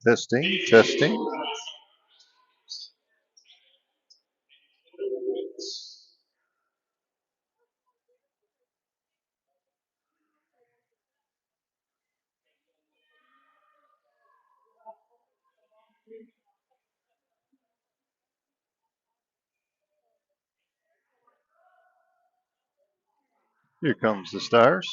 Testing, testing. Here comes the stars.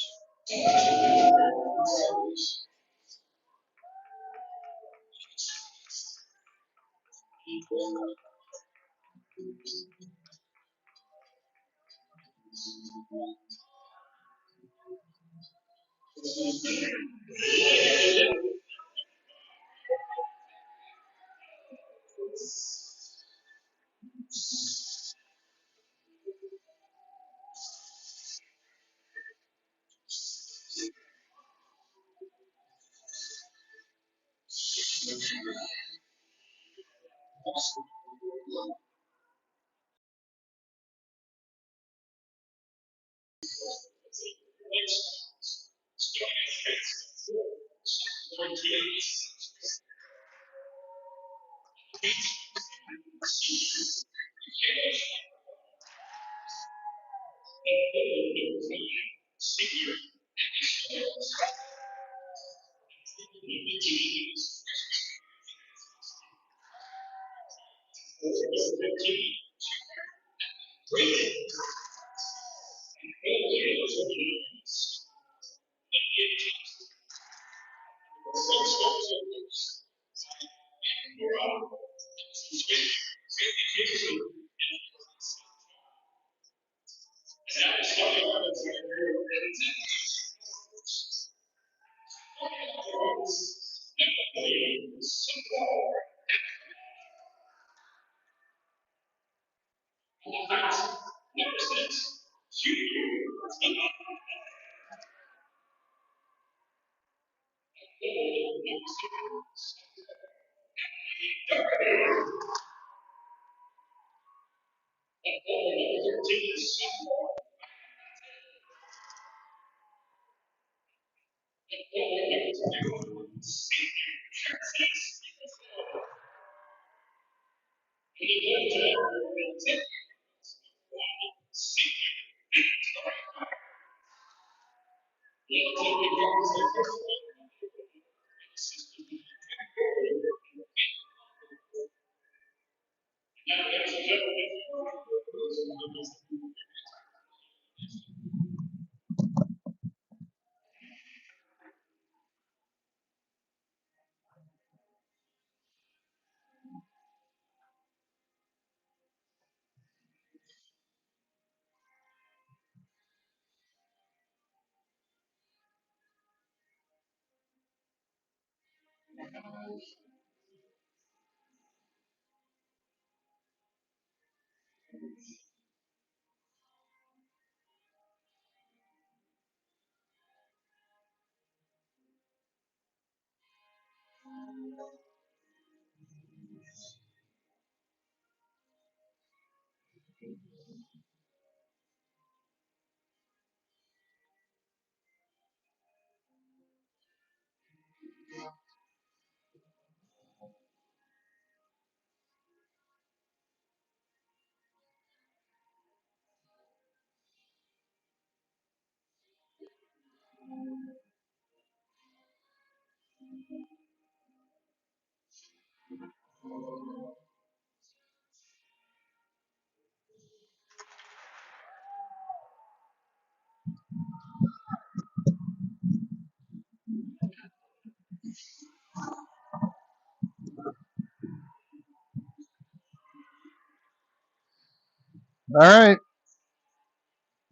All right,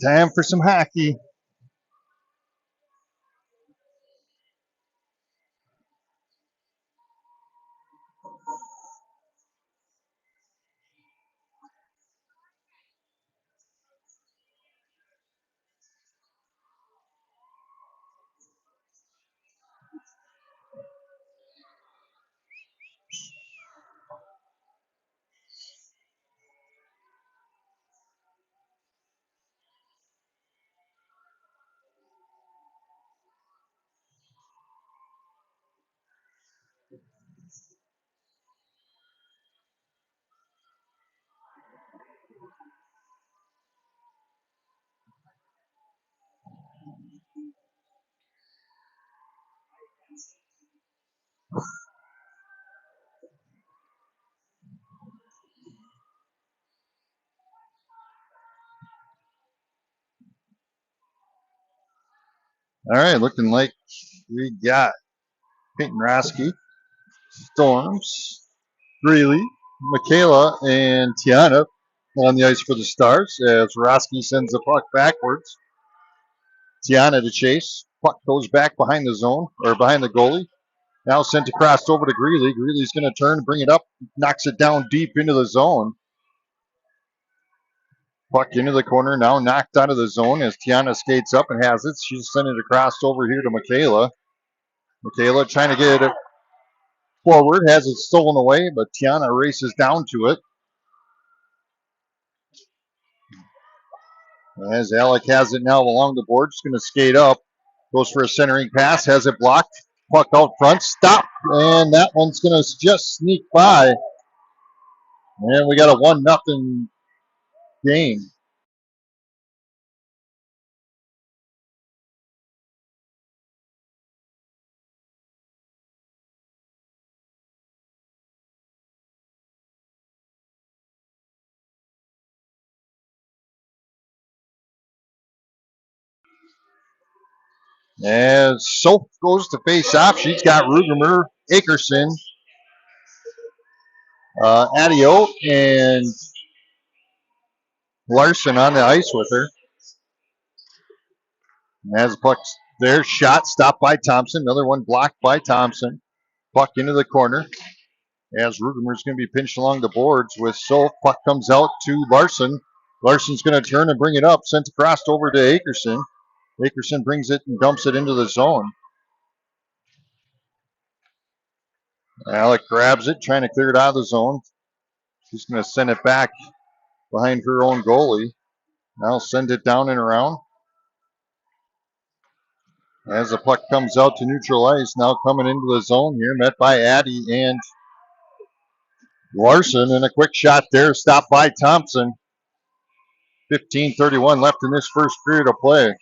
time for some hockey. All right, looking like we got Peyton Roski, Storms, Greeley, Michaela, and Tiana on the ice for the Stars as Roski sends the puck backwards. Tiana to chase. Puck goes back behind the zone, or behind the goalie. Now sent across over to Greeley. Greeley's going to turn, bring it up, knocks it down deep into the zone. Puck into the corner, now knocked out of the zone as Tiana skates up and has it. She's sending it across over here to Michaela. Michaela trying to get it forward, has it stolen away, but Tiana races down to it. As Alec has it now along the board, just going to skate up. Goes for a centering pass, has it blocked. Puck out front, stop, and that one's going to just sneak by. And we got a 1-0 game. As Soap goes to face off, she's got Rugemer, Akerson, Adio, and Larson on the ice with her. And as the puck's there, shot stopped by Thompson. Another one blocked by Thompson. Puck into the corner. As Rugemer's going to be pinched along the boards with Soap. Puck comes out to Larson. Larson's going to turn and bring it up. Sent across over to Akerson. Akerson brings it and dumps it into the zone. Alec grabs it, trying to clear it out of the zone. She's going to send it back behind her own goalie. Now send it down and around. As the puck comes out to neutral ice, now coming into the zone here, met by Addy and Larson, and a quick shot there, stopped by Thompson. 15:31 left in this first period of play.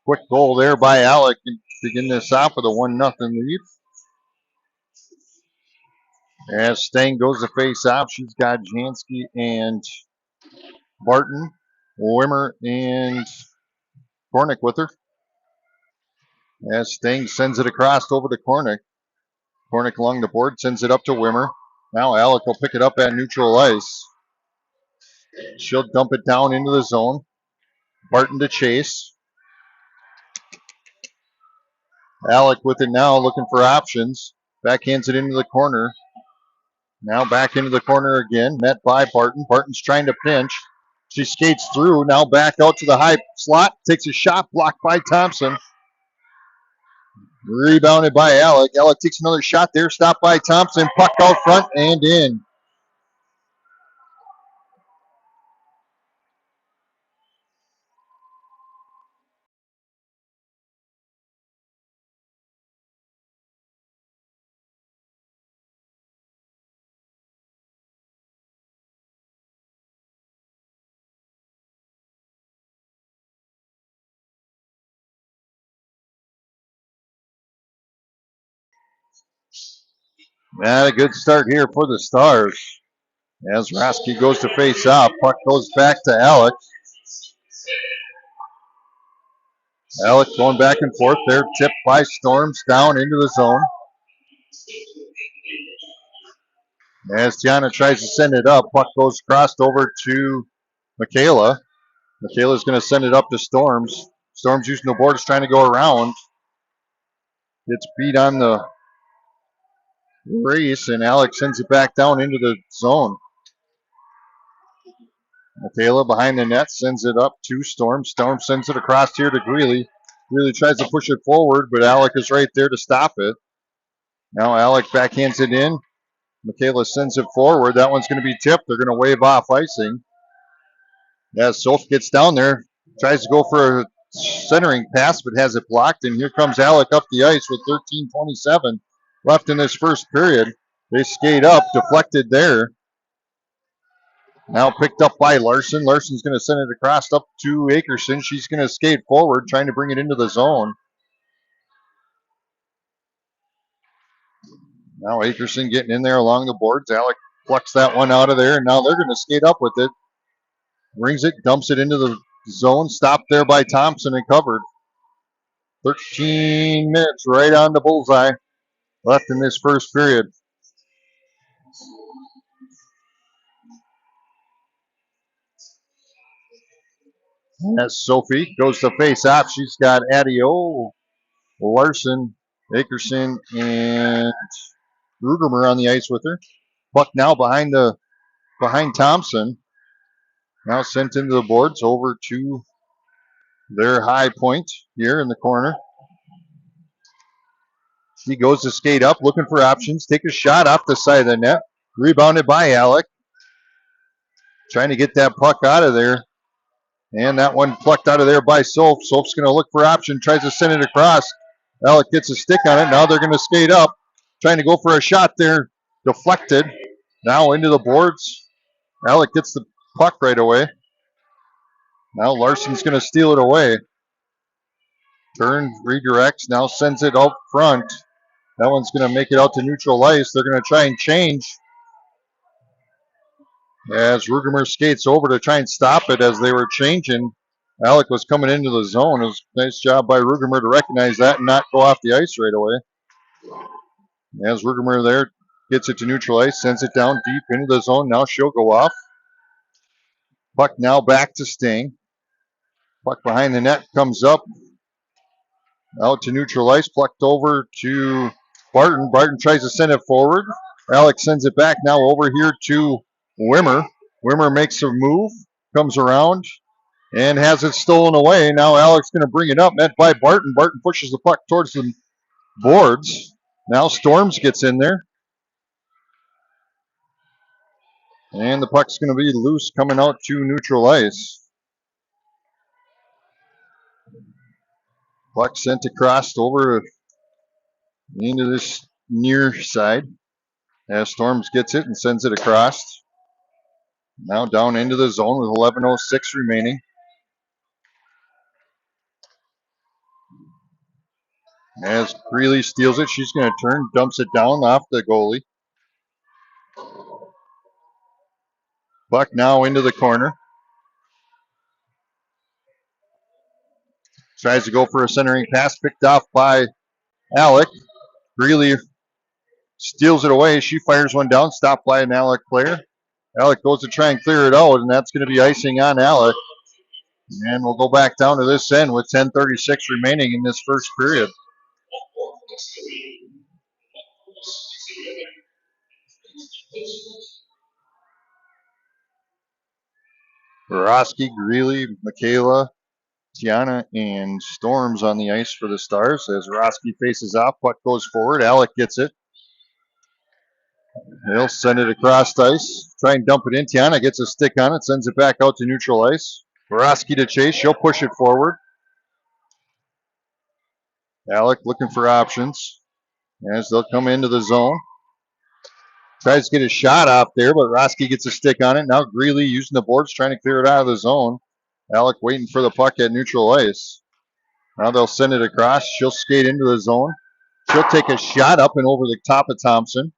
Quick goal there by Alec to begin this off with a 1-0 lead. As Stang goes to face off, she's got Jansky and Barton, Wimmer, and Kornick with her. As Stang sends it across over to Kornick. Kornick along the board, sends it up to Wimmer. Now Alec will pick it up at neutral ice. She'll dump it down into the zone. Barton to chase. Alec with it now, looking for options. Backhands it into the corner. Now back into the corner again, met by Barton. Barton's trying to pinch. She skates through, now back out to the high slot. Takes a shot, blocked by Thompson. Rebounded by Alec. Alec takes another shot there, stopped by Thompson. Puck out front and in. Not a good start here for the Stars. As Roski goes to face off, puck goes back to Alec. Alec going back and forth there, tipped by Storms down into the zone. As Tiana tries to send it up, puck goes crossed over to Michaela. Michaela's going to send it up to Storms. Storms using the boards, trying to go around. Gets beat on the race, and Alex sends it back down into the zone. Michaela behind the net sends it up to Storm. Storm sends it across here to Greeley. Greeley tries to push it forward, but Alec is right there to stop it. Now Alec backhands it in. Michaela sends it forward. That one's going to be tipped. They're going to wave off icing. As Soph gets down there, tries to go for a centering pass, but has it blocked. And here comes Alec up the ice with 13:27 left in this first period. They skate up, deflected there. Now picked up by Larson. Larson's going to send it across up to Akerson. She's going to skate forward, trying to bring it into the zone. Now Akerson getting in there along the boards. Alec plucks that one out of there, and now they're going to skate up with it. Brings it, dumps it into the zone. Stopped there by Thompson and covered. 13 minutes right on the bullseye left in this first period. As Sophie goes to face off, she's got Adio, Larson, Akerson, and Rugermer on the ice with her. Puck now behind Thompson. Now sent into the boards over to their high point here in the corner. She goes to skate up, looking for options. Take a shot off the side of the net. Rebounded by Alec. Trying to get that puck out of there. And that one plucked out of there by Soph. Soph's going to look for option. Tries to send it across. Alec gets a stick on it. Now they're going to skate up. Trying to go for a shot there. Deflected. Now into the boards. Alec gets the puck right away. Now Larson's going to steal it away. Turn, redirects. Now sends it out front. That one's going to make it out to neutral ice. They're going to try and change. As Rugermer skates over to try and stop it as they were changing. Alec was coming into the zone. It was a nice job by Rugermer to recognize that and not go off the ice right away. As Rugermer there gets it to neutral ice, sends it down deep into the zone. Now she'll go off. Puck now back to Sting. Puck behind the net comes up. Out to neutral ice. Plucked over to Barton. Barton tries to send it forward. Alec sends it back now over here to Wimmer. Wimmer makes a move. Comes around. And has it stolen away. Now Alec's going to bring it up. Met by Barton. Barton pushes the puck towards the boards. Now Storms gets in there. And the puck's going to be loose coming out to neutral ice. Puck sent across over into this near side. As Storms gets it and sends it across. Now down into the zone with 11:06 remaining. As Greeley steals it, she's going to turn, dumps it down off the goalie. Puck now into the corner. Tries to go for a centering pass, picked off by Alec. Greeley steals it away. She fires one down, stopped by an Alec player. Alec goes to try and clear it out, and that's going to be icing on Alec. And we'll go back down to this end with 10:36 remaining in this first period. Borowski, Greeley, Michaela, Tiana, and Storms on the ice for the Stars. As Borowski faces off, puck goes forward. Alec gets it. He'll send it across ice. Try and dump it in. Tiana gets a stick on it, sends it back out to neutral ice. Borowski to chase. She'll push it forward. Alec looking for options as they'll come into the zone. Tries to get a shot off there, but Roski gets a stick on it. Now Greeley using the boards, trying to clear it out of the zone. Alec waiting for the puck at neutral ice. Now they'll send it across. She'll skate into the zone. She'll take a shot up and over the top of Thompson.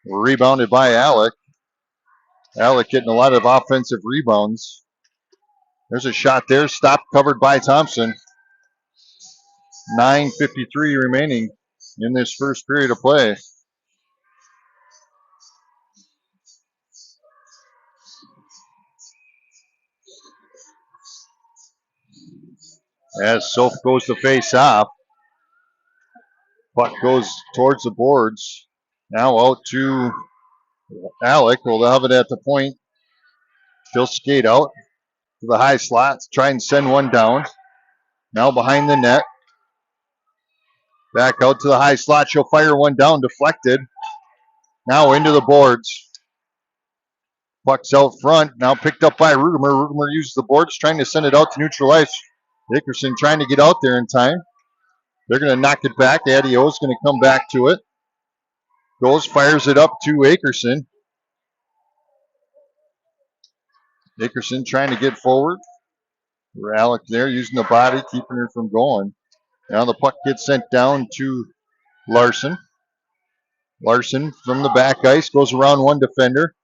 Rebounded by Alec. Alec getting a lot of offensive rebounds. There's a shot there. Stopped, covered by Thompson. 9:53 remaining in this first period of play. As Soph goes to face off. Puck goes towards the boards. Now out to Alec. Well, they'll have it at the point. She'll skate out to the high slots. Try and send one down. Now behind the net. Back out to the high slot. She'll fire one down. Deflected. Now into the boards. Puck's out front. Now picked up by Rugermer. Rugermer uses the boards. Trying to send it out to neutral ice. Dickerson trying to get out there in time. They're going to knock it back. Adio's going to come back to it. Goes, fires it up to Akerson. Akerson trying to get forward. Alec there using the body, keeping her from going. Now the puck gets sent down to Larson. Larson from the back ice goes around one defender.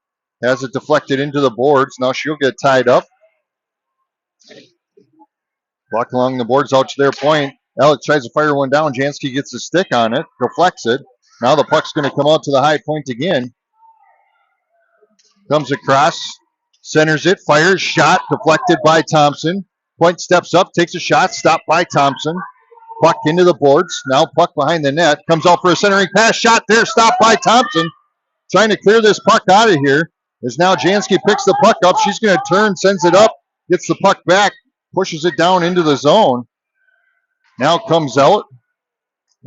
Has it deflected into the boards. Now she'll get tied up. Puck along the boards out to their point. Alex tries to fire one down. Jansky gets a stick on it, deflects it. Now the puck's going to come out to the high point again. Comes across, centers it, fires, shot, deflected by Thompson. Point steps up, takes a shot, stopped by Thompson. Puck into the boards. Now puck behind the net. Comes out for a centering pass. Shot there, stopped by Thompson. Trying to clear this puck out of here. As now Jansky picks the puck up. She's going to turn, sends it up, gets the puck back, pushes it down into the zone. Now comes out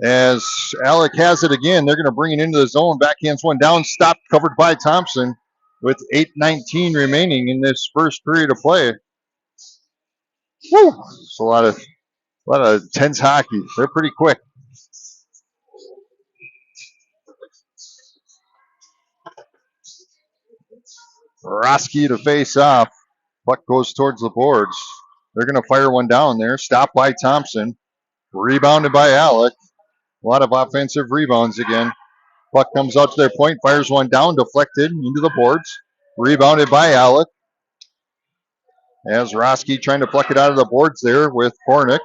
as Alec has it again. They're going to bring it into the zone. Backhands one down, stopped, covered by Thompson with 8:19 remaining in this first period of play. Woo! It's a lot of tense hockey. They're pretty quick. Roski to face off. Puck goes towards the boards. They're going to fire one down there. Stopped by Thompson. Rebounded by Alec. A lot of offensive rebounds again. Puck comes out to their point. Fires one down. Deflected into the boards. Rebounded by Alec. As Roski trying to pluck it out of the boards there with Kornick.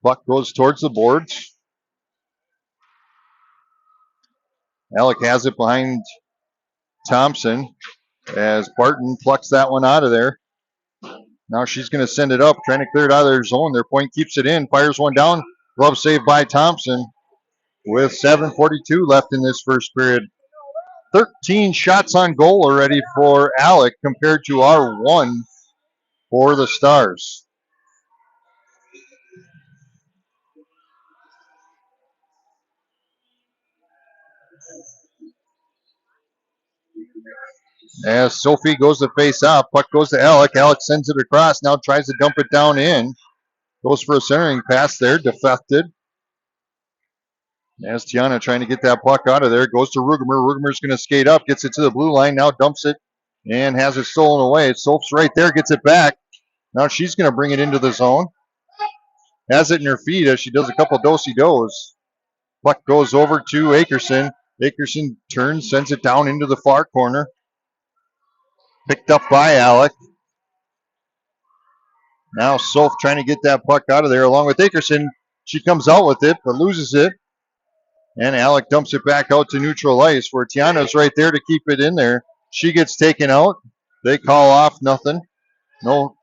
Puck goes towards the boards. Alec has it behind Thompson as Barton plucks that one out of there. Now she's going to send it up, trying to clear it out of their zone. Their point keeps it in, fires one down. Glove saved by Thompson with 7:42 left in this first period. 13 shots on goal already for Alec compared to our 1 for the Stars. As Sophie goes to face off, puck goes to Alec. Alec sends it across, now tries to dump it down in. Goes for a centering pass there, deflected. As Tiana trying to get that puck out of there, goes to Rugemer. Rugemer's going to skate up, gets it to the blue line, now dumps it and has it stolen away. Soph's right there, gets it back. Now she's going to bring it into the zone. Has it in her feet as she does a couple do-si-dos. Puck goes over to Akerson. Akerson turns, sends it down into the far corner. Picked up by Alec. Now Soph trying to get that puck out of there along with Akerson. She comes out with it, but loses it. And Alec dumps it back out to neutral ice where Tiana's right there to keep it in there. She gets taken out. They call off nothing. No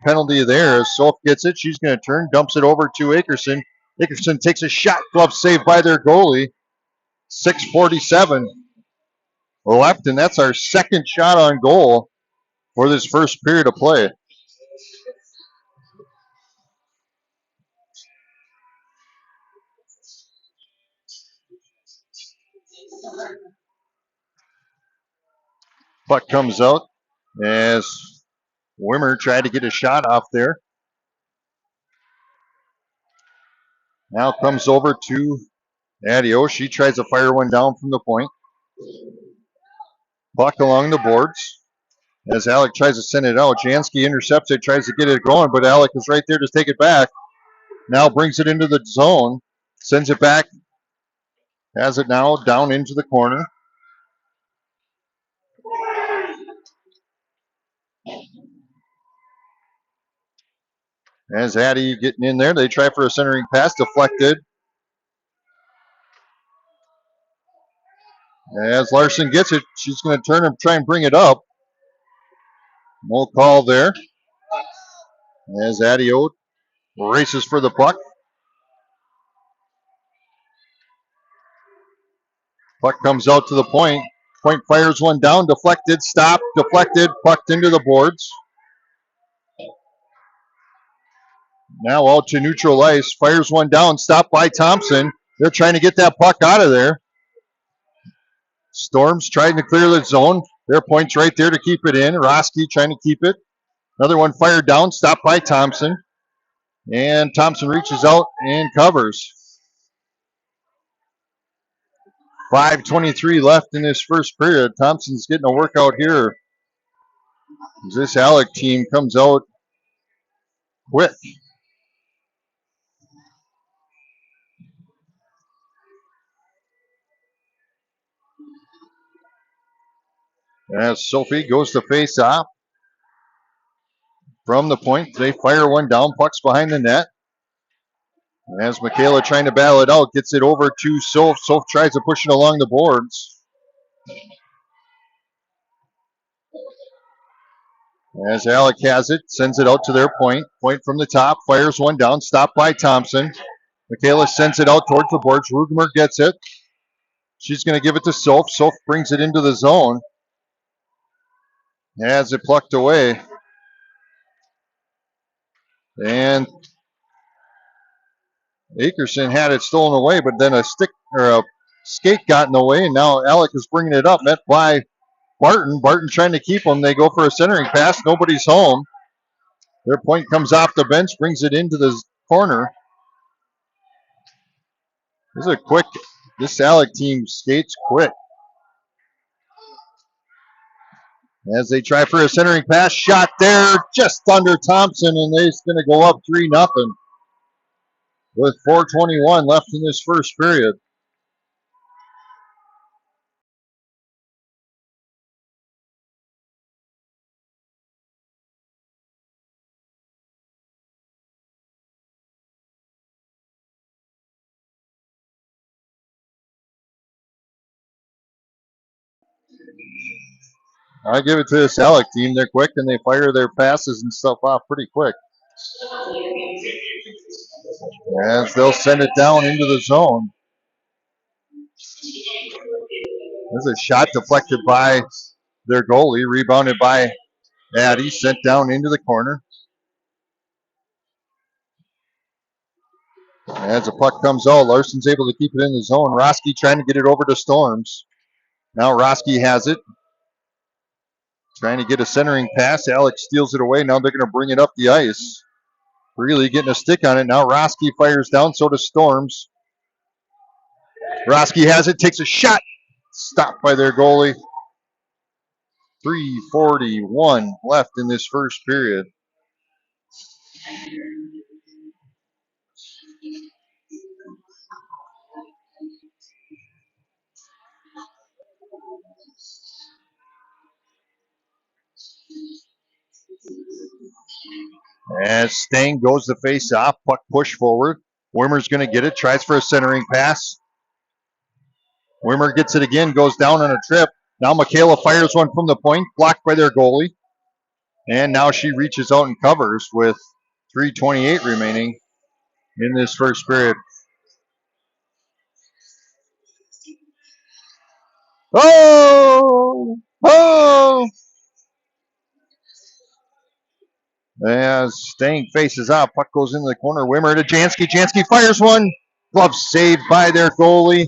penalty there as Soph gets it. She's going to turn, dumps it over to Akerson. Akerson takes a shot, glove saved by their goalie. 6:47 left, and that's our second shot on goal for this first period of play. Puck comes out as Wimmer tried to get a shot off there. Now comes over to Adio. She tries to fire one down from the point. Puck along the boards as Alec tries to send it out. Jansky intercepts it, tries to get it going, but Alec is right there to take it back. Now brings it into the zone, sends it back, has it now down into the corner. As Addie getting in there, they try for a centering pass, deflected. As Larson gets it, she's going to turn and try and bring it up. No call there. As Adio races for the puck. Puck comes out to the point. Point fires one down, deflected, stopped, deflected, pucked into the boards. Now out to neutral ice, fires one down, stopped by Thompson. They're trying to get that puck out of there. Storms trying to clear the zone. Their point's right there to keep it in. Roski trying to keep it. Another one fired down, stopped by Thompson. And Thompson reaches out and covers. 5:23 left in this first period. Thompson's getting a workout here. This Alec team comes out quick. As Sophie goes to face off. from the point. They fire one down. Puck's behind the net. As Michaela trying to battle it out, gets it over to Soph. Soph tries to push it along the boards. As Alec has it, sends it out to their point. Point from the top, fires one down, stopped by Thompson. Michaela sends it out towards the boards. Rugemer gets it. She's going to give it to Soph. Soph brings it into the zone. Has it plucked away. And Akerson had it stolen away, but then a stick or a skate got in the way, and now Alec is bringing it up, met by Barton. Barton trying to keep them. They go for a centering pass. Nobody's home. Their point comes off the bench, brings it into the corner. This is a quick. This Alec team skates quick. As they try for a centering pass, shot there just under Thompson, and they're going to go up 3-0 with 4:21 left in this first period. I give it to this Alec team. They're quick and they fire their passes and stuff off pretty quick. As they'll send it down into the zone. There's a shot deflected by their goalie, rebounded by Addie, sent down into the corner. As the puck comes out, Larson's able to keep it in the zone. Roski trying to get it over to Storms. Now Roski has it. Trying to get a centering pass. Alex steals it away. Now they're going to bring it up the ice. Really getting a stick on it. Now Roski fires down, so does Storms. Roski has it, takes a shot. Stopped by their goalie. 3:41 left in this first period. As Stang goes to face off, puck push forward. Wimmer's going to get it, tries for a centering pass. Wimmer gets it again, goes down on a trip. Now Michaela fires one from the point, blocked by their goalie. And now she reaches out and covers with 3:28 remaining in this first period. Oh! Oh! As Stang faces off, puck goes into the corner. Wimmer to Jansky. Jansky fires one. Glove saved by their goalie.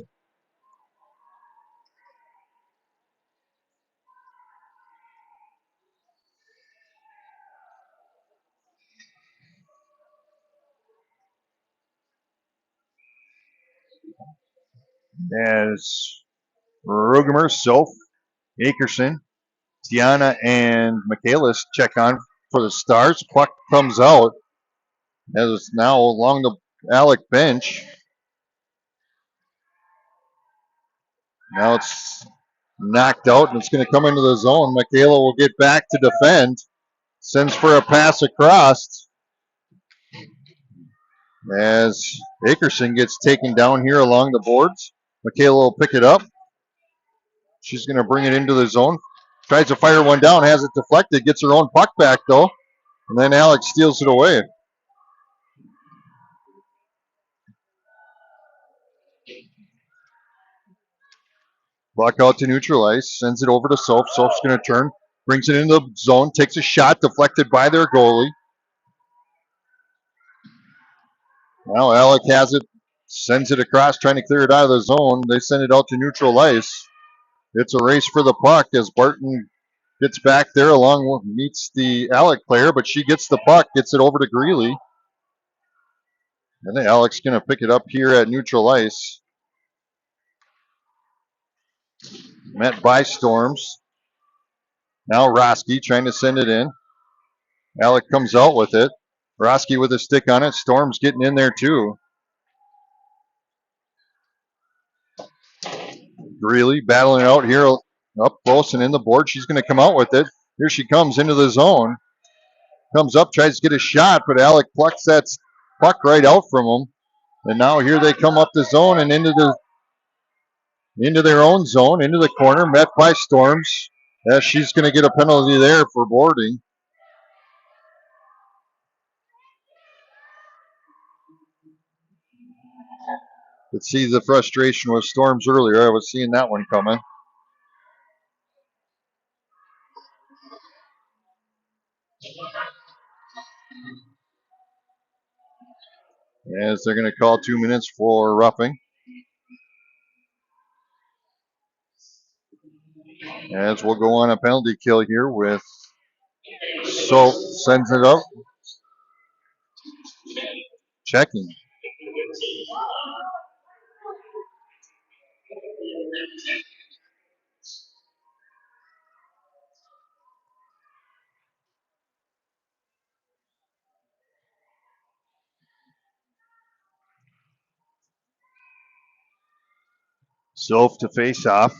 As Rugemer, Soph, Akerson, Tiana, and Michaelis check on for the Stars. Puck comes out as it's now along the Alec bench. Now it's knocked out and it's going to come into the zone. Michaela will get back to defend. Sends for a pass across as Akerson gets taken down here along the boards. Michaela will pick it up. She's going to bring it into the zone. Tries to fire one down, has it deflected, gets her own puck back though. And then Alex steals it away. Puck out to neutral ice, sends it over to Soph. Soph's going to turn, brings it into the zone, takes a shot, deflected by their goalie. Now Alec has it, sends it across, trying to clear it out of the zone. They send it out to neutral ice. It's a race for the puck as Barton gets back there along with, meets the Alec player, but she gets the puck, gets it over to Greeley. And then Alec's going to pick it up here at neutral ice. Met by Storms. Now Roski trying to send it in. Alec comes out with it. Roski with a stick on it. Storms getting in there too. Greeley battling out here up close and in the board. She's going to come out with it. Here she comes into the zone. Comes up, tries to get a shot, but Alec plucks that puck right out from him. And now here they come up the zone and into their own zone, into the corner, met by Storms. She's going to get a penalty there for boarding. Could see the frustration with Storms earlier. I was seeing that one coming. As they're going to call 2 minutes for roughing. As we'll go on a penalty kill here with Soap sends it up. Checking. Soap to face off.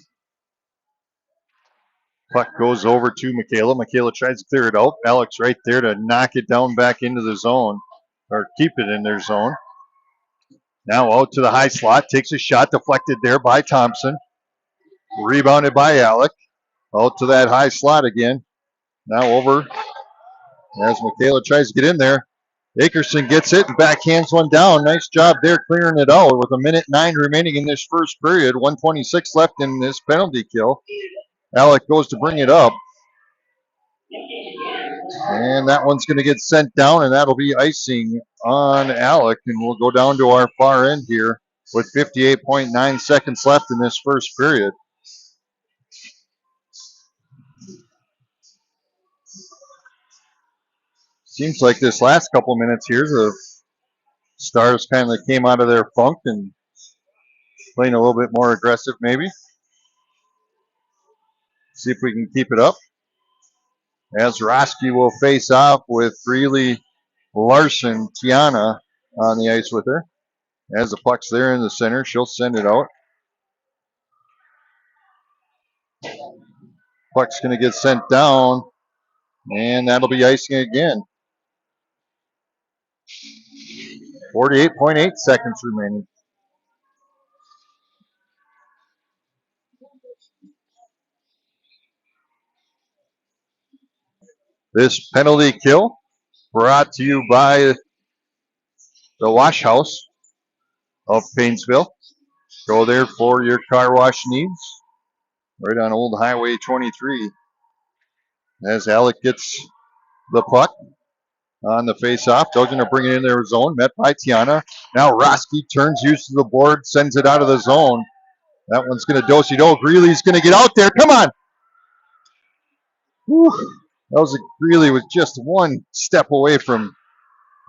Puck goes over to Michaela. Michaela tries to clear it out. Alex right there to knock it down back into the zone, or keep it in their zone. Now out to the high slot. Takes a shot deflected there by Thompson. Rebounded by Alec. Out to that high slot again. Now over as Michaela tries to get in there. Akerson gets it and backhands one down. Nice job there clearing it out with 1:09 remaining in this first period. 1:26 left in this penalty kill. Alec goes to bring it up. And that one's going to get sent down, and that'll be icing on Alec. And we'll go down to our far end here with 58.9 seconds left in this first period. Seems like this last couple minutes here, the Stars kind of came out of their funk and playing a little bit more aggressive maybe. See if we can keep it up. As Roski will face off with Freely, Larson, Tiana on the ice with her. As the puck's there in the center, she'll send it out. Puck's going to get sent down, and that'll be icing again. 48.8 seconds remaining. This penalty kill brought to you by the Wash House of Painesville. Go there for your car wash needs. Right on Old Highway 23. As Alec gets the puck on the face-off. They're going to bring it in their zone. Met by Tiana. Now Roski turns used to the board, sends it out of the zone. That one's going to do-si-do. Greeley's going to get out there. Come on! Whew. That was Greeley was just one step away from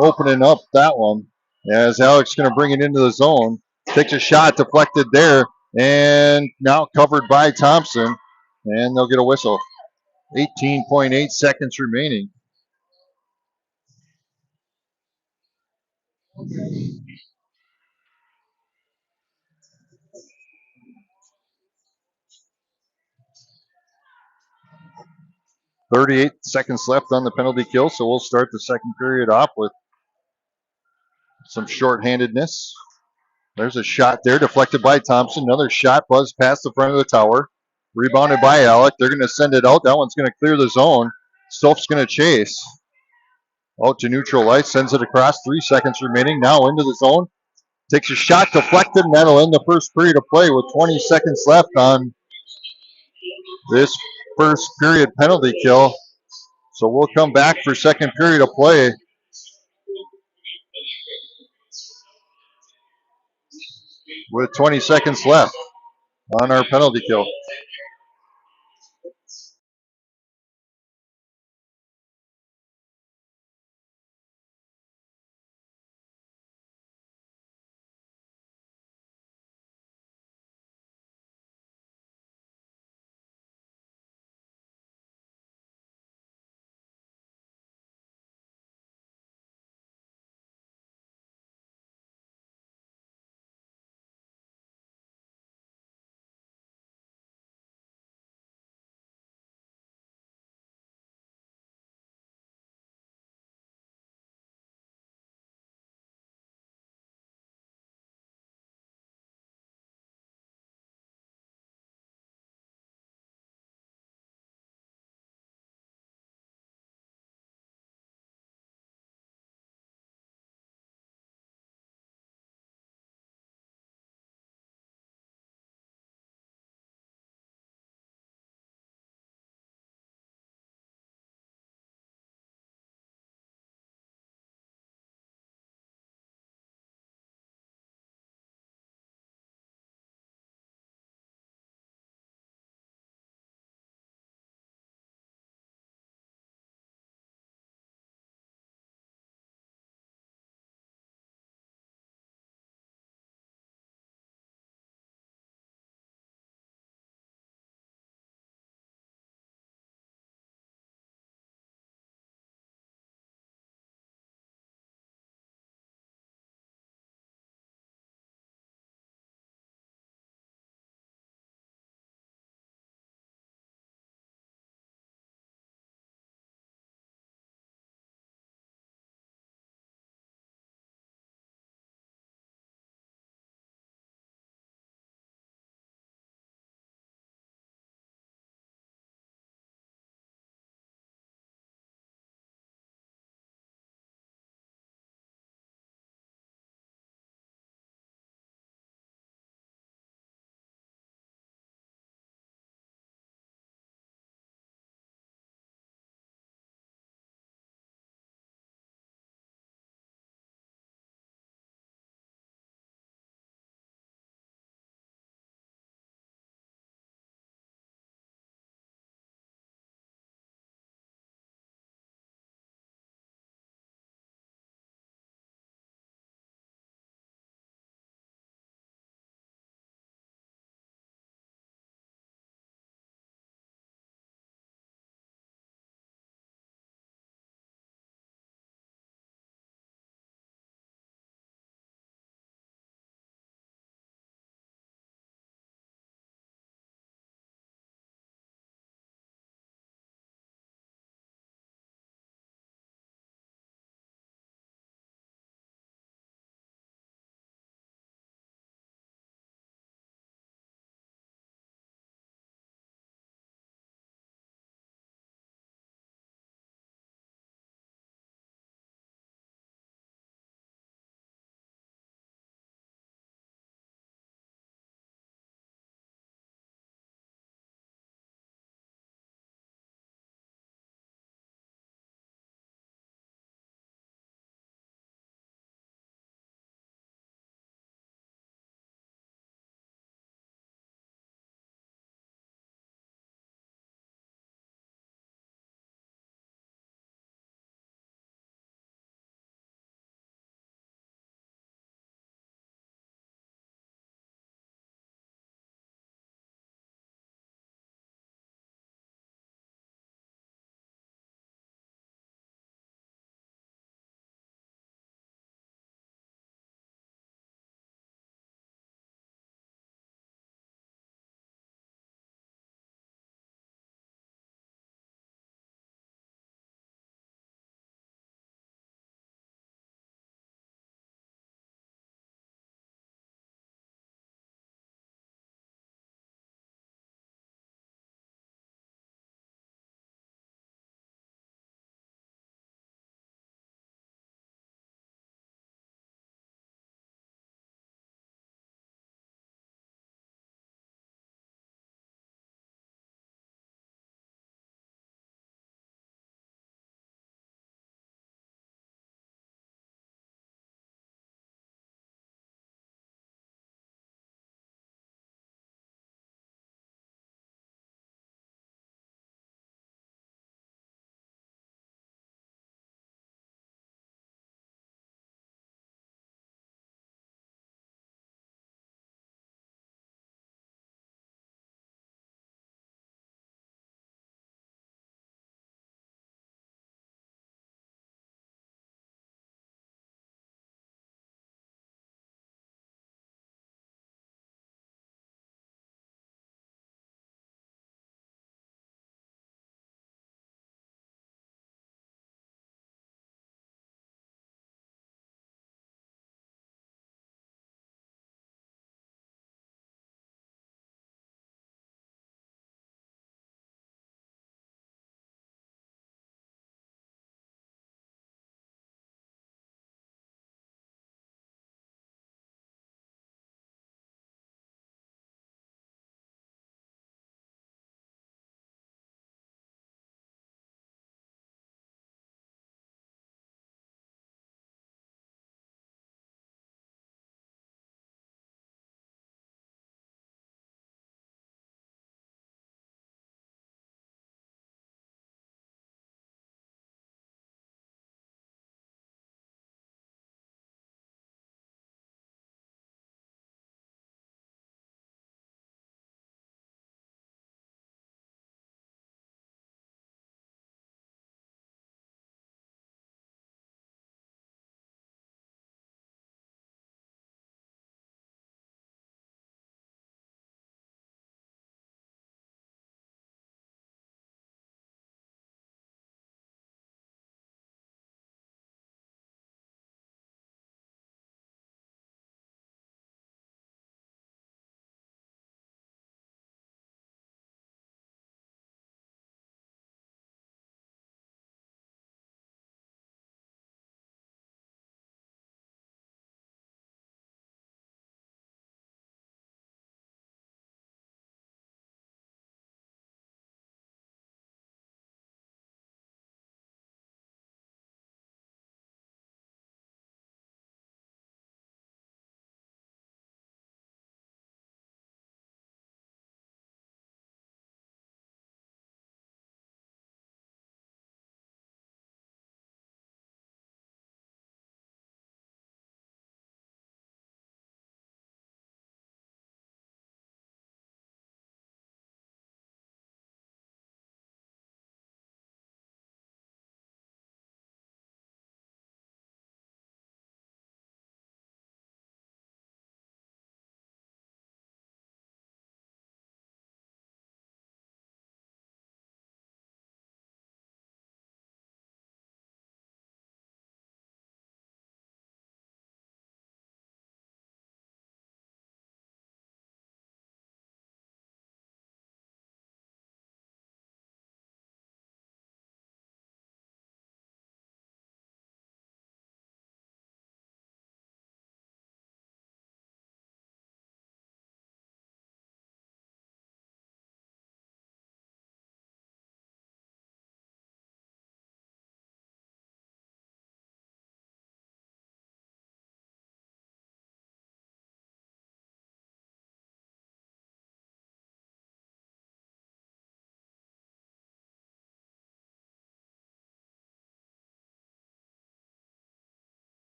opening up that one. As Alex going to bring it into the zone. Takes a shot, deflected there, and now covered by Thompson. And they'll get a whistle. 18.8 seconds remaining. .38 seconds left on the penalty kill, so we'll start the second period off with some shorthandedness. There's a shot there, deflected by Thompson. Another shot buzzed past the front of the tower. Rebounded by Alec. They're going to send it out. That one's going to clear the zone. Stolf's going to chase. Out to neutral ice, sends it across. 3 seconds remaining. Now into the zone. Takes a shot, deflected, and that'll end the first period of play with 20 seconds left on this first period penalty kill. So we'll come back for second period of play. With 20 seconds left on our penalty kill.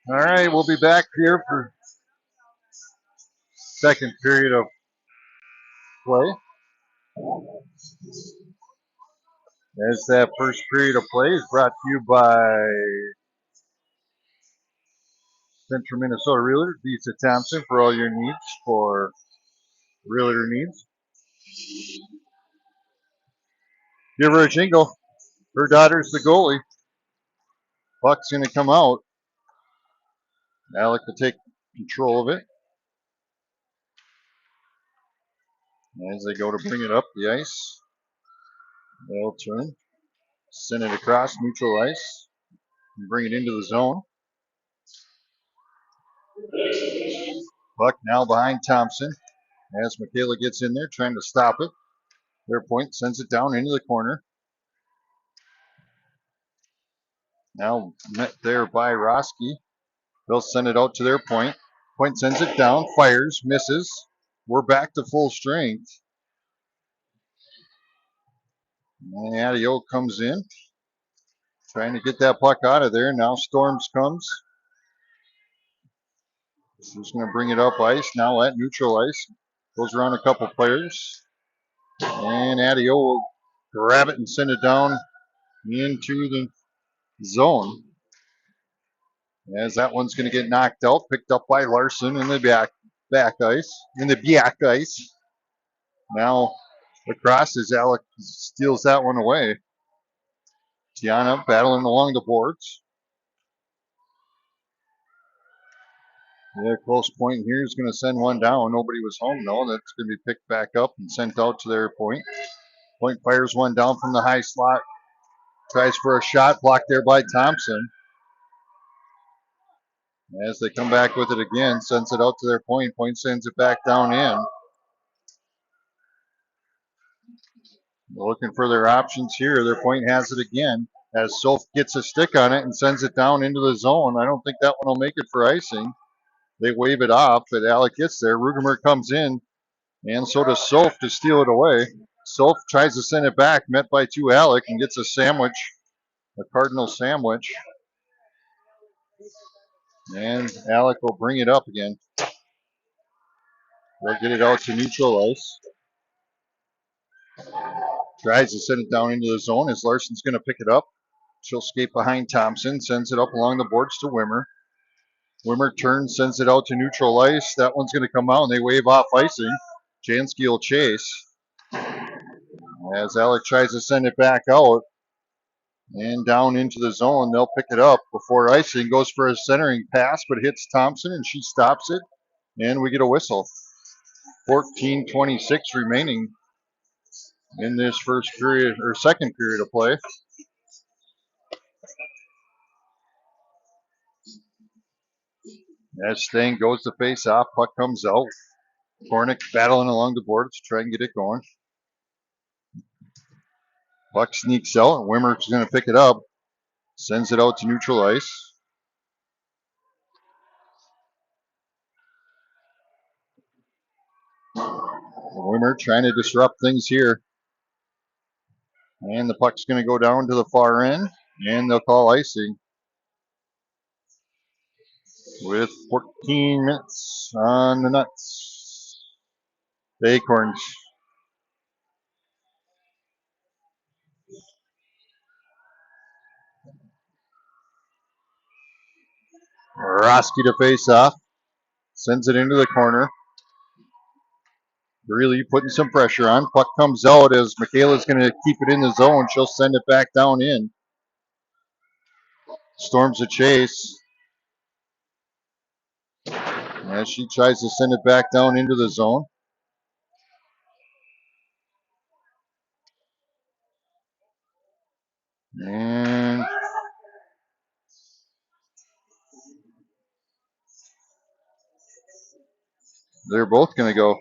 All right, we'll be back here for second period of play. As that first period of play is brought to you by Central Minnesota Realtor, Lisa Thompson, for all your needs for realtor needs. Give her a jingle. Her daughter's the goalie. Puck's going to come out. Alec will take control of it as they go to bring it up the ice. They'll turn, send it across neutral ice, and bring it into the zone. Puck now behind Thompson as Michaela gets in there trying to stop it. Their point sends it down into the corner. Now met there by Roski. They'll send it out to their point. Point sends it down, fires, misses. We're back to full strength. And Adio comes in, trying to get that puck out of there. Now Storms comes. She's going to bring it up ice. Now at neutral ice. Goes around a couple players. And Adio will grab it and send it down into the zone. As that one's going to get knocked out, picked up by Larson in the back ice. In the back ice. Now across as Alec steals that one away. Tiana battling along the boards. Yeah, close point here is going to send one down. Nobody was home, though. That's going to be picked back up and sent out to their point. Point fires one down from the high slot. Tries for a shot, blocked there by Thompson. As they come back with it again, sends it out to their point. Point sends it back down in. Looking for their options here. Their point has it again. As Soph gets a stick on it and sends it down into the zone. I don't think that one will make it for icing. They wave it off, but Alec gets there. Rugemer comes in, and so does Soph to steal it away. Soph tries to send it back, met by two Alec, and gets a sandwich, a Cardinal sandwich. And Alec will bring it up again. They'll get it out to neutral ice. Tries to send it down into the zone as Larson's going to pick it up. She'll skate behind Thompson, sends it up along the boards to Wimmer. Wimmer turns, sends it out to neutral ice. That one's going to come out, and they wave off icing. Jansky will chase. As Alec tries to send it back out and down into the zone, they'll pick it up before icing. Goes for a centering pass, but hits Thompson, and she stops it, and we get a whistle. 14:26 remaining in this first period or second period of play. As Stang goes to face off, puck comes out. Kornick battling along the boards, trying to get it going. Puck sneaks out, and Wimmer's going to pick it up. Sends it out to neutral ice. Wimmer trying to disrupt things here. And the puck's going to go down to the far end, and they'll call icing. With 14 minutes on the nuts. The Acorns. Roski to face off. Sends it into the corner. Really putting some pressure on. Puck comes out as Michaela's going to keep it in the zone. She'll send it back down in. Storms a chase. As she tries to send it back down into the zone. And they're both going to go.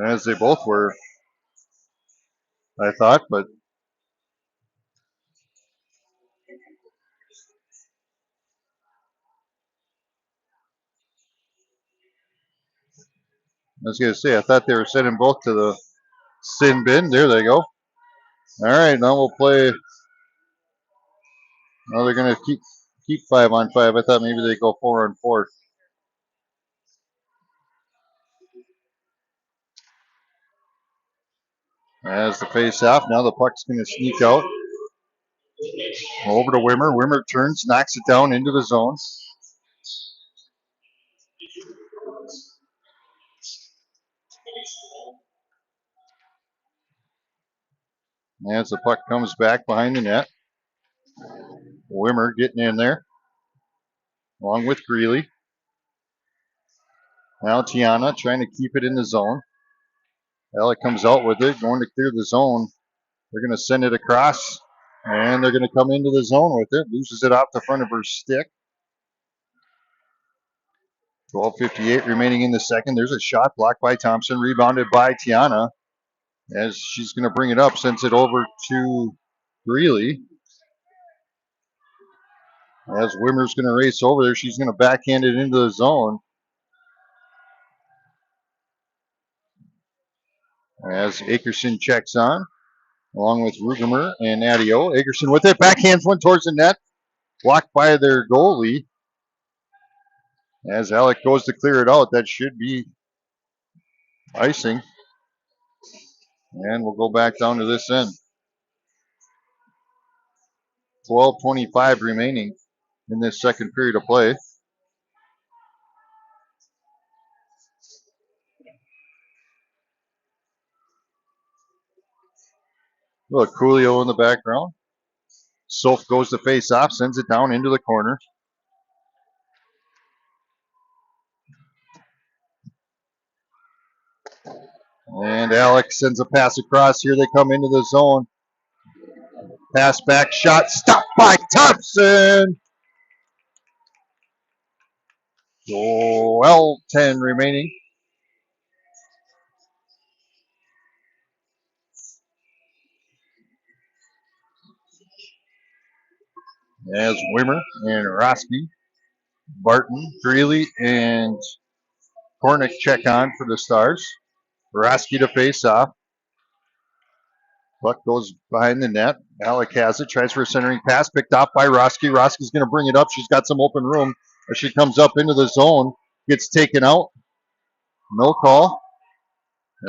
As they both were, I thought, but I was going to say, I thought they were sending both to the sin bin. There they go. All right, now we'll play. Now they're going to keep 5-on-5. I thought maybe they go 4-on-4. As the face off, now the puck's going to sneak out. Over to Wimmer. Wimmer turns, knocks it down into the zone. As the puck comes back behind the net. Wimmer getting in there, along with Greeley. Now Tiana trying to keep it in the zone. Alec comes out with it, going to clear the zone. They're going to send it across, and they're going to come into the zone with it. Loses it off the front of her stick. 12:58 remaining in the second. There's a shot blocked by Thompson, rebounded by Tiana. As she's going to bring it up, sends it over to Greeley. As Wimmer's going to race over there, she's going to backhand it into the zone. As Akerson checks on, along with Rugemer and Adio. Akerson with it, backhands one towards the net. Blocked by their goalie. As Alec goes to clear it out, that should be icing. And we'll go back down to this end. 12:25 remaining in this second period of play. Look, Coolio in the background. Soph goes to face off, sends it down into the corner. And Alex sends a pass across. Here they come into the zone. Pass back, shot, stopped by Thompson. 12:10 remaining. As Wimmer and Roski, Barton, Greeley, and Kornick check on for the Stars. Roski to face off. Puck goes behind the net. Alec has it, tries for a centering pass, picked off by Roski. Roski's going to bring it up. She's got some open room. As she comes up into the zone, gets taken out. No call.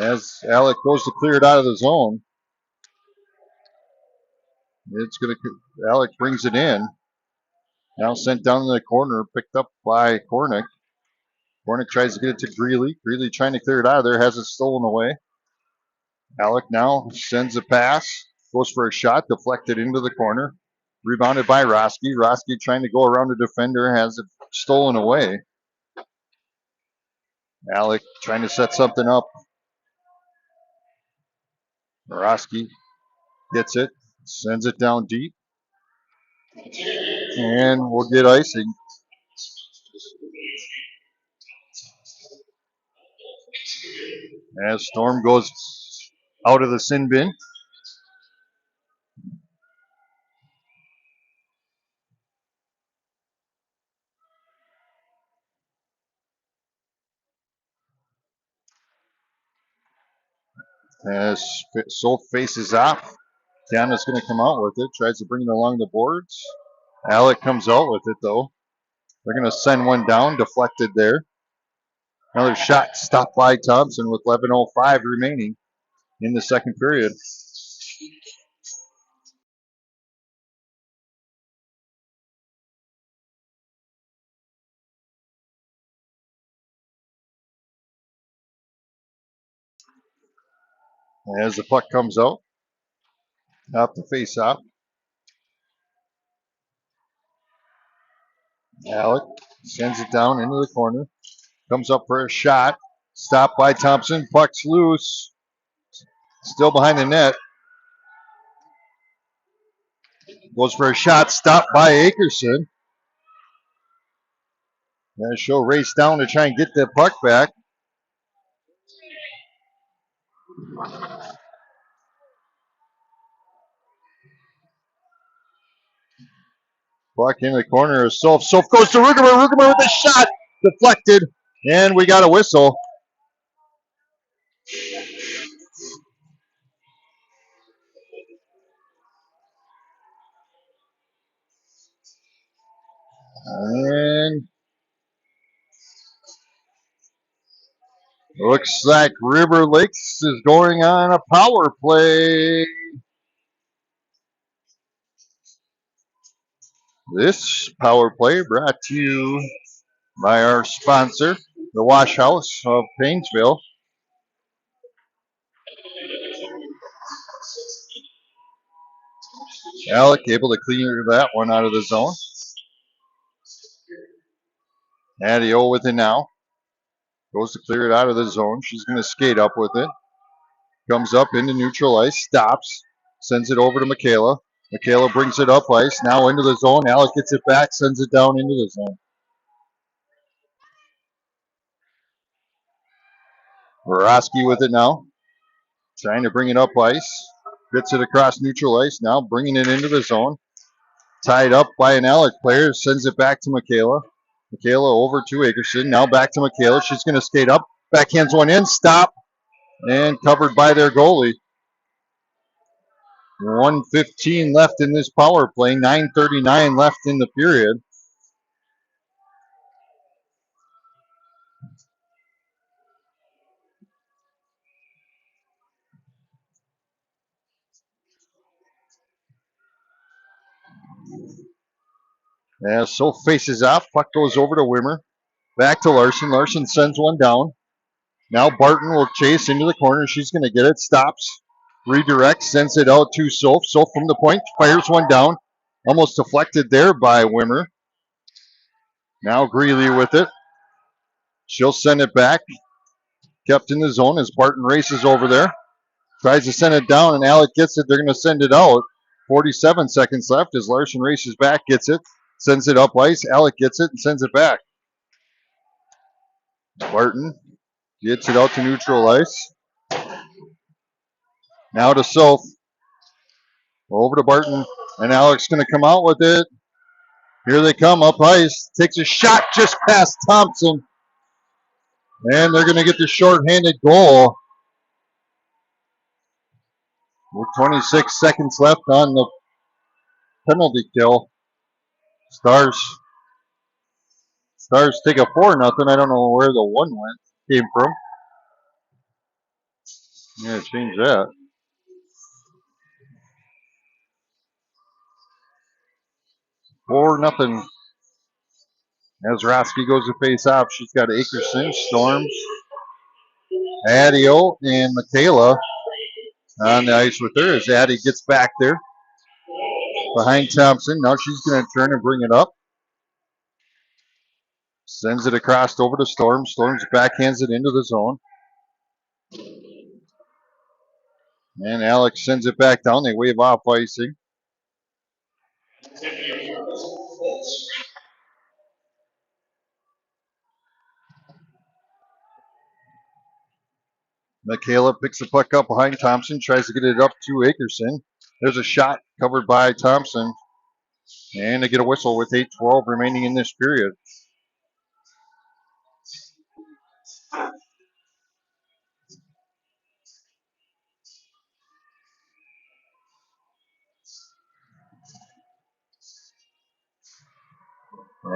As Alec goes to clear it out of the zone. Alec brings it in. Now sent down in the corner, picked up by Kornick. Kornick tries to get it to Greeley. Greeley trying to clear it out of there, has it stolen away. Alec now sends a pass, goes for a shot, deflected into the corner. Rebounded by Roski. Roski trying to go around the defender, has it stolen away. Alec trying to set something up. Roski gets it, sends it down deep. And we'll get icing. As Storm goes out of the sin bin. As Soph faces off, Tiana's going to come out with it, tries to bring it along the boards. Alec comes out with it, though. They're going to send one down, deflected there. Another shot stopped by Thompson with 11:05 remaining in the second period. As the puck comes out, off the face-off. Alec sends it down into the corner. Comes up for a shot. Stopped by Thompson. Puck's loose. Still behind the net. Goes for a shot. Stopped by Akerson. And she'll race down to try and get the puck back. Puck in the corner of Soph. Soph goes to Rugemer. Rugemer with a shot. Deflected. And we got a whistle. And looks like River Lakes is going on a power play. This power play brought to you by our sponsor, the Wash House of Painesville. Alec able to clear that one out of the zone. Adio with it now. Goes to clear it out of the zone. She's going to skate up with it. Comes up into neutral ice. Stops. Sends it over to Michaela. Michaela brings it up ice. Now into the zone. Alec gets it back. Sends it down into the zone. Borowski with it now. Trying to bring it up ice. Gets it across neutral ice. Now bringing it into the zone. Tied up by an Alec player. Sends it back to Michaela. Michaela over to Akerson. Now back to Michaela. She's going to skate up. Backhands one in. Stop. And covered by their goalie. 1:15 left in this power play. 9:39 left in the period. Yeah, so faces off. Puck goes over to Wimmer. Back to Larson. Larson sends one down. Now Barton will chase into the corner. She's going to get it. Stops. Redirects. Sends it out to Soph. Soph from the point. Fires one down. Almost deflected there by Wimmer. Now Greeley with it. She'll send it back. Kept in the zone as Barton races over there. Tries to send it down, and Alec gets it. They're going to send it out. 47 seconds left as Larson races back, gets it, sends it up ice. Alec gets it and sends it back. Barton gets it out to neutral ice. Now to Soph. Over to Barton, and Alec's going to come out with it. Here they come up ice. Takes a shot just past Thompson. And they're going to get the shorthanded goal. With 26 seconds left on the penalty kill. Stars take a 4-0. I don't know where the 1 came from. Yeah, change that. Four nothing. As Roski goes to face off, she's got Akerson, Storms, Adio, and Michaela on the ice with her as Addie gets back there behind Thompson. Now she's going to turn and bring it up. Sends it across over to Storms. Storms backhands it into the zone. And Alex sends it back down. They wave off icing. Michaela picks the puck up behind Thompson, tries to get it up to Akerson. There's a shot covered by Thompson. And they get a whistle with 8:12 remaining in this period.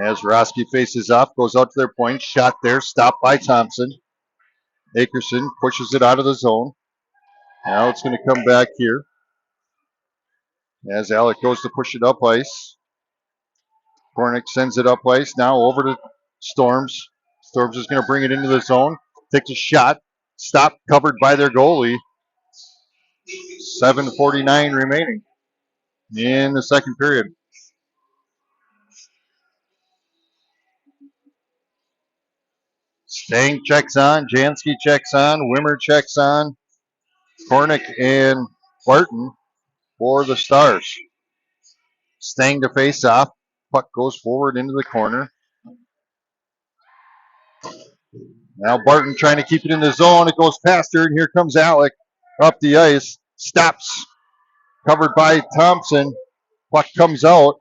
As Roski faces up, goes out to their point, shot there, stopped by Thompson. Akerson pushes it out of the zone. Now it's going to come back here. As Alec goes to push it up ice. Kornick sends it up ice. Now over to Storms. Storms is going to bring it into the zone. Takes a shot. Stopped, covered by their goalie. 7:49 remaining in the second period. Stang checks on. Jansky checks on. Wimmer checks on. Kornick and Barton for the Stars. Stang to face off. Puck goes forward into the corner. Now Barton trying to keep it in the zone. It goes past her, and here comes Alec up the ice. Stops. Covered by Thompson. Puck comes out.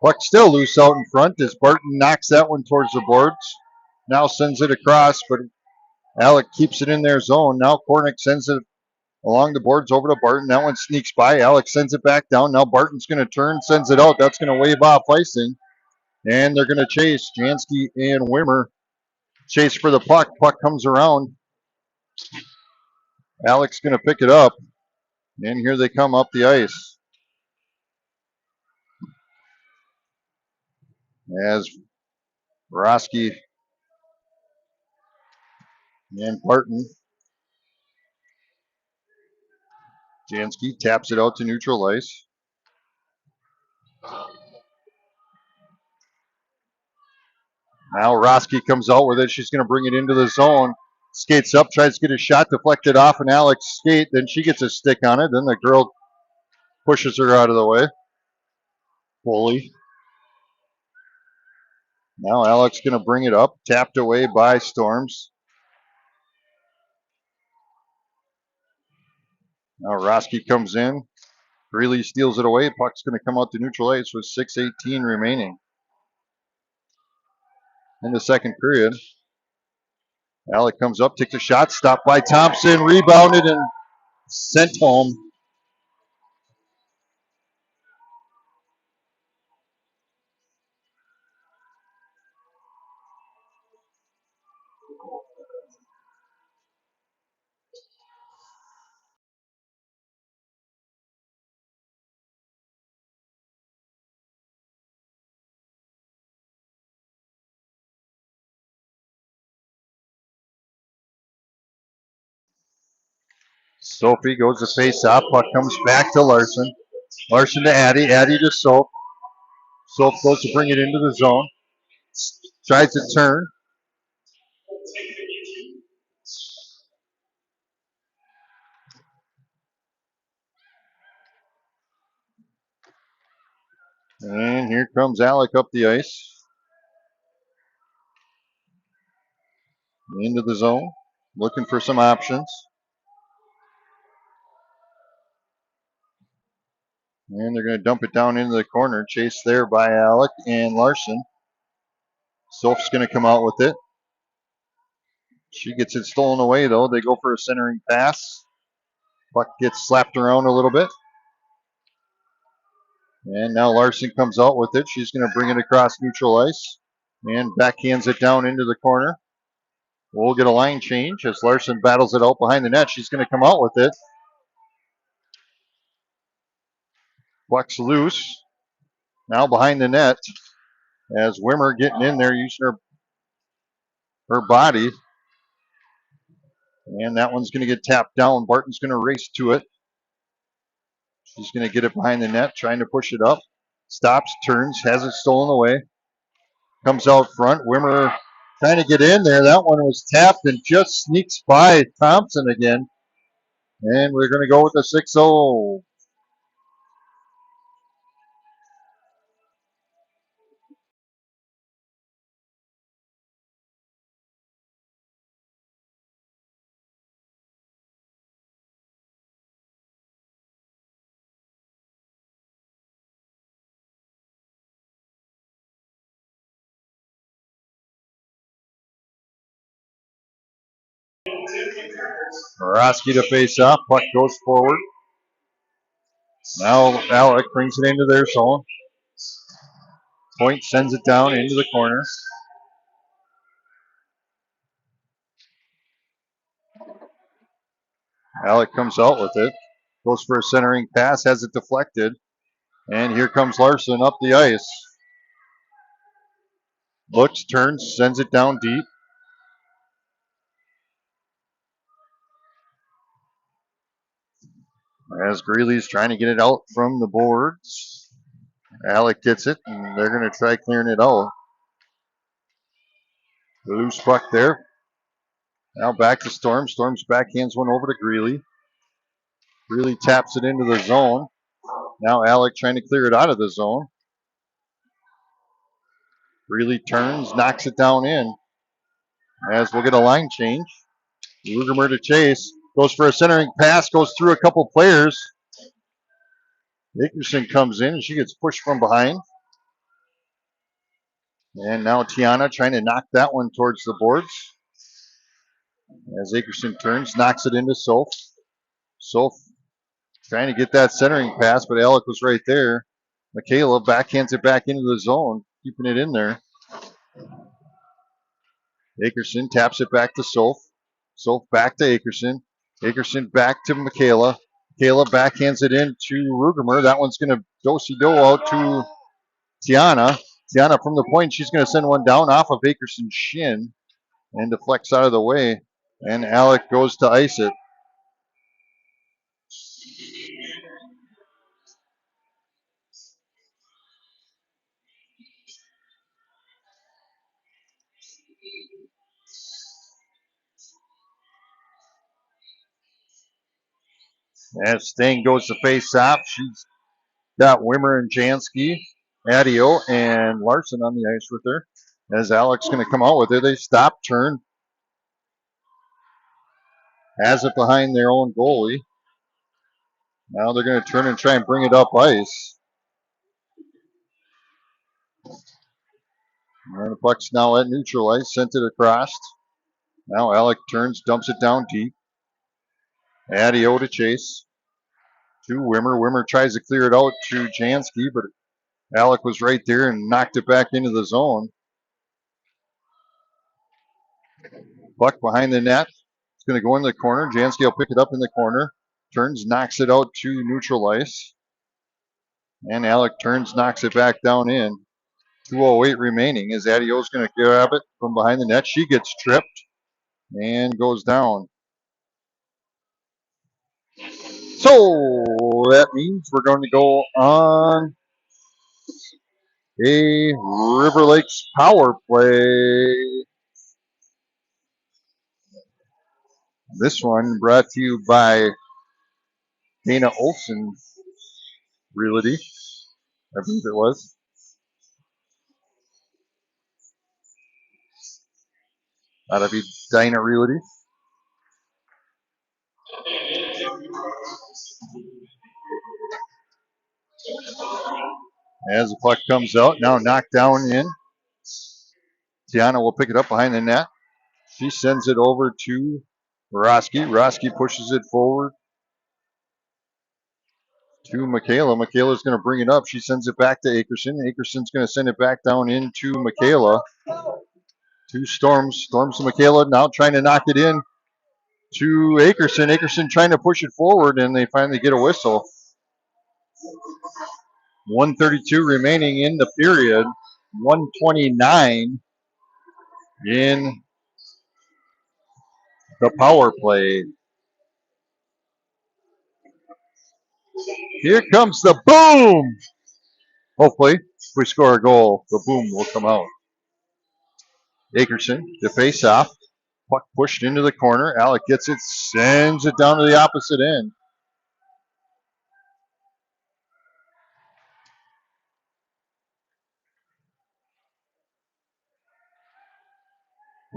Puck still loose out in front as Barton knocks that one towards the boards. Now sends it across, but Alec keeps it in their zone. Now Kornick sends it along the boards over to Barton. That one sneaks by. Alex sends it back down. Now Barton's going to turn, sends it out. That's going to wave off icing. And they're going to chase. Jansky and Wimmer chase for the puck. Puck comes around. Alex going to pick it up. And here they come up the ice. As Roski and Barton. Jansky taps it out to neutral ice. Now Roski comes out with it. She's going to bring it into the zone. Skates up, tries to get a shot deflected off an Alex skate. Then she gets a stick on it. Then the girl pushes her out of the way. Foley. Now Alex going to bring it up. Tapped away by Storms. Now Roski comes in. Greeley steals it away. Puck's going to come out to neutral ice with 6:18 remaining in the second period. Alec comes up, takes a shot, stopped by Thompson, rebounded and sent home. Sophie goes to face off. Puck comes back to Larson. Larson to Addie. Addie to Soap. Soap goes to bring it into the zone. Tries to turn. And here comes Alec up the ice. Into the zone. Looking for some options. And they're going to dump it down into the corner. Chased there by Alec and Larson. Soph's going to come out with it. She gets it stolen away, though. They go for a centering pass. Puck gets slapped around a little bit. And now Larson comes out with it. She's going to bring it across neutral ice. And backhands it down into the corner. We'll get a line change as Larson battles it out behind the net. She's going to come out with it. Puck's loose. Now behind the net as Wimmer getting in there using her body. And that one's going to get tapped down. Barton's going to race to it. She's going to get it behind the net, trying to push it up. Stops, turns, has it stolen away. Comes out front. Wimmer trying to get in there. That one was tapped and just sneaks by Thompson again. And we're going to go with a 6-0. Moroski to face off. Puck goes forward. Now Alec brings it into their zone. Point sends it down into the corner. Alec comes out with it. Goes for a centering pass, has it deflected. And here comes Larson up the ice. Looks, turns, sends it down deep. As Greeley's trying to get it out from the boards. Alec gets it, and they're going to try clearing it out. The loose puck there. Now back to Storm. Storm's backhands one over to Greeley. Greeley taps it into the zone. Now Alec trying to clear it out of the zone. Greeley turns, knocks it down in. As we'll get a line change. Rugermer to chase. Goes for a centering pass, goes through a couple players. Dickerson comes in, and she gets pushed from behind. And now Tiana trying to knock that one towards the boards. As Akerson turns, knocks it into Soap. So trying to get that centering pass, but Alec was right there. Michaela backhands it back into the zone, keeping it in there. Akerson taps it back to Soph. Soph back to Akerson. Akerson back to Michaela. Michaela backhands it in to Rugemer. That one's going to do-si-do out to Tiana. Tiana from the point, she's going to send one down off of Akerson's shin and deflects out of the way. And Alec goes to ice it. As Stang goes to face off, she's got Wimmer and Jansky, Adio, and Larson on the ice with her. As Alec's going to come out with her, they stop, turn, has it behind their own goalie. Now they're going to turn and try and bring it up ice. And the puck's now at neutral ice, sent it across. Now Alec turns, dumps it down deep. Adio to chase. To Wimmer. Wimmer tries to clear it out to Jansky, but Alec was right there and knocked it back into the zone. Puck behind the net. It's going to go in the corner. Jansky will pick it up in the corner. Turns, knocks it out to neutral ice. And Alec turns, knocks it back down in. 2:08 remaining as Adio's going to grab it from behind the net. She gets tripped and goes down. So that means we're going to go on a River Lakes power play. This one brought to you by Dana Olson Realty, I believe it was. That'd be Dana Realty. As the puck comes out, now knocked down in. Tiana will pick it up behind the net. She sends it over to Roski. Roski pushes it forward to Michaela. Michaela's going to bring it up. She sends it back to Akerson. Akerson's going to send it back down into Michaela. To Storms. Storms to Michaela now trying to knock it in to Akerson. Akerson trying to push it forward, and they finally get a whistle. 1:32 remaining in the period. 1:29 in the power play. Here comes the boom. Hopefully, if we score a goal, the boom will come out. Akerson to face off. Puck pushed into the corner. Alec gets it, sends it down to the opposite end.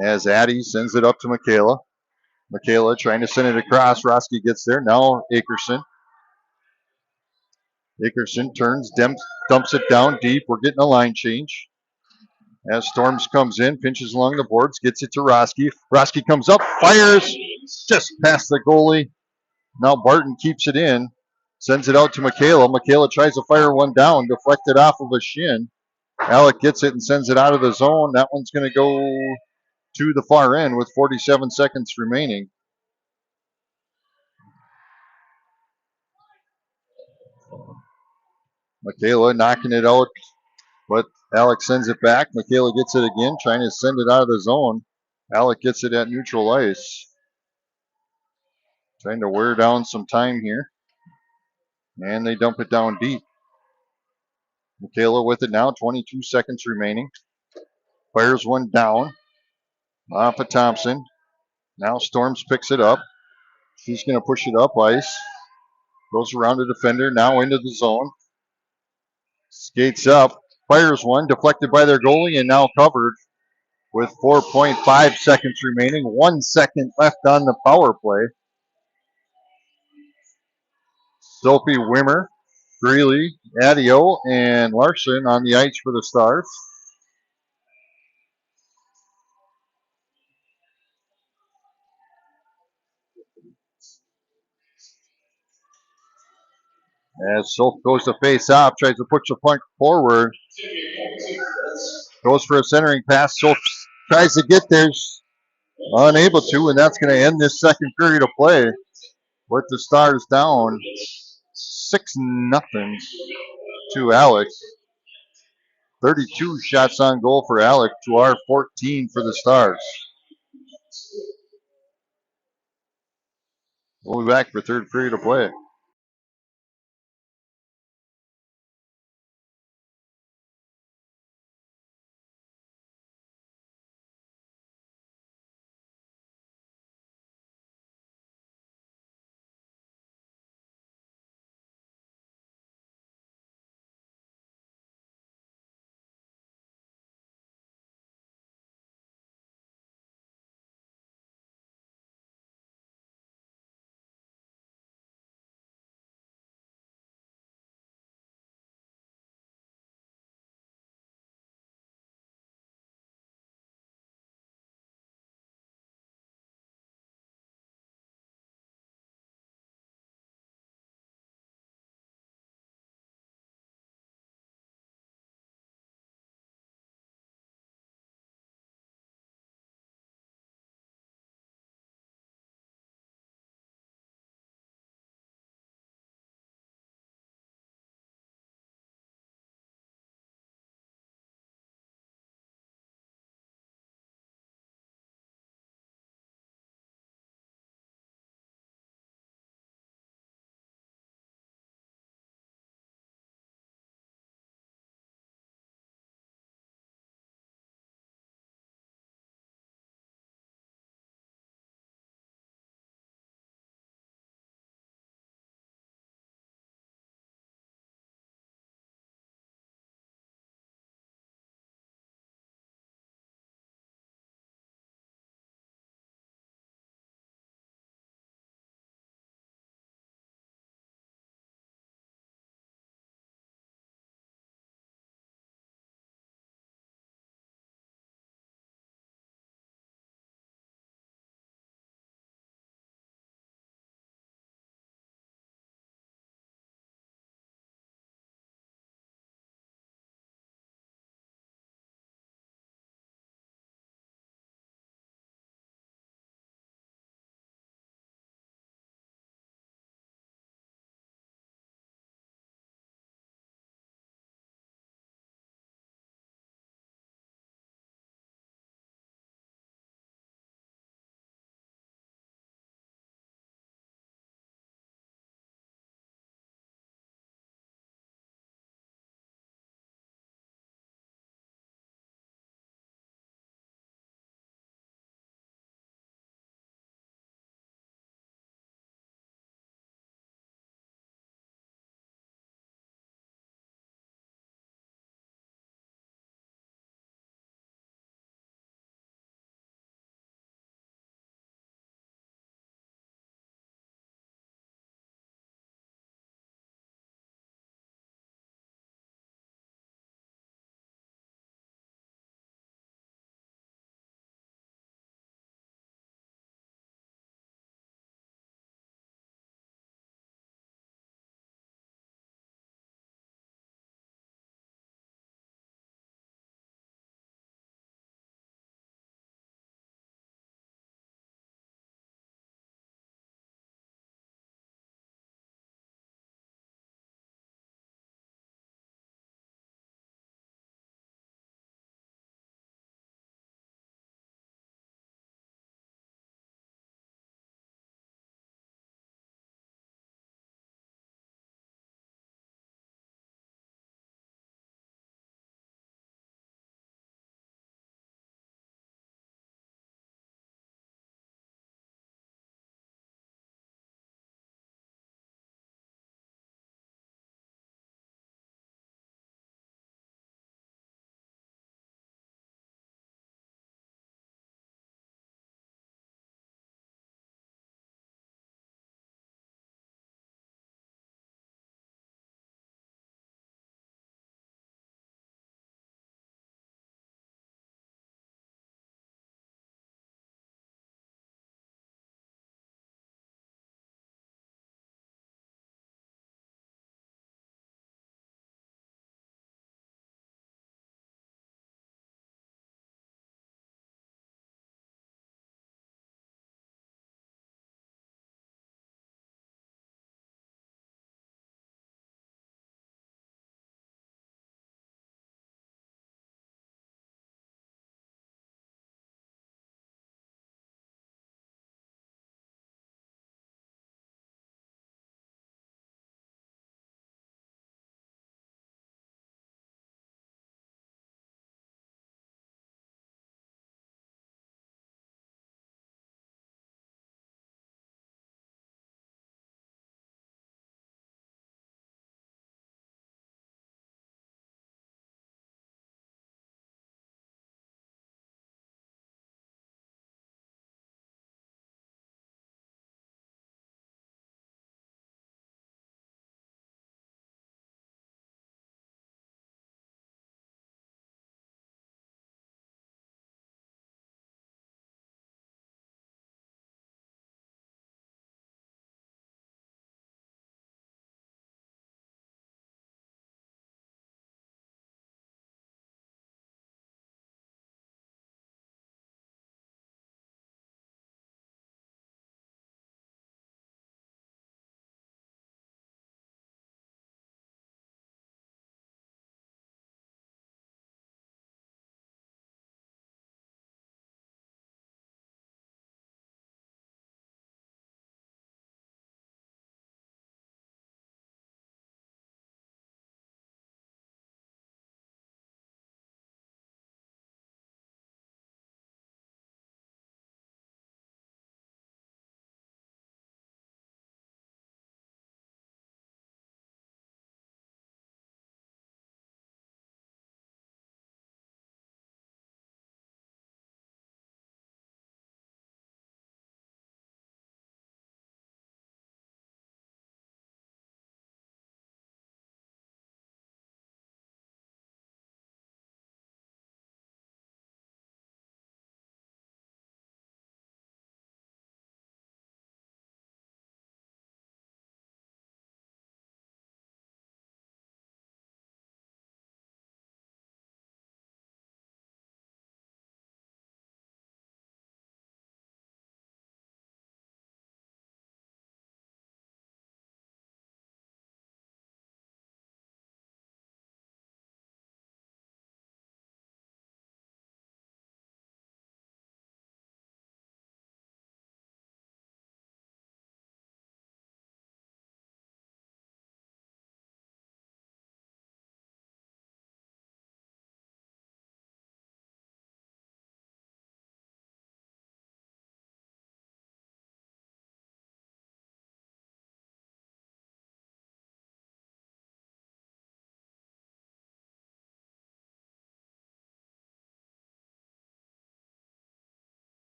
As Addie sends it up to Michaela. Michaela trying to send it across. Roski gets there. Now Akerson. Akerson turns, dumps it down deep. We're getting a line change. As Storms comes in, pinches along the boards, gets it to Roski. Roski comes up, fires just past the goalie. Now Barton keeps it in, sends it out to Michaela. Michaela tries to fire one down, deflected off of a shin. Alec gets it and sends it out of the zone. That one's going to go to the far end with 47 seconds remaining. Michaela knocking it out, but Alec sends it back. Michaela gets it again, trying to send it out of the zone. Alec gets it at neutral ice. Trying to wear down some time here. And they dump it down deep. Michaela with it now, 22 seconds remaining. Fires one down off of Thompson. Now Storms picks it up. She's going to push it up ice. Goes around the defender, now into the zone. Skates up, fires one, deflected by their goalie, and now covered with 4.5 seconds remaining. 1 second left on the power play. Sophie Wimmer, Greeley, Adio, and Larson on the ice for the Stars. As Schultz goes to face off, tries to push the puck forward, goes for a centering pass. Schultz tries to get there, unable to, and that's going to end this second period of play with the Stars down 6-0 to Alex. 32 shots on goal for Alex to our 14 for the Stars. We'll be back for third period of play.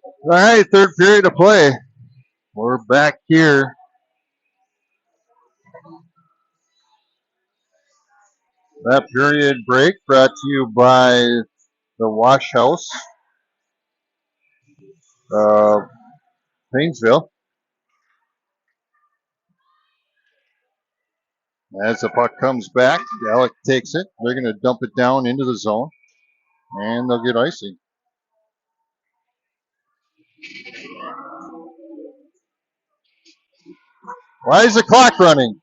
All right, third period of play. We're back here. That period break brought to you by the Wash House, Painesville. As the puck comes back, Alec takes it. They're going to dump it down into the zone, and they'll get icing. Why is the clock running?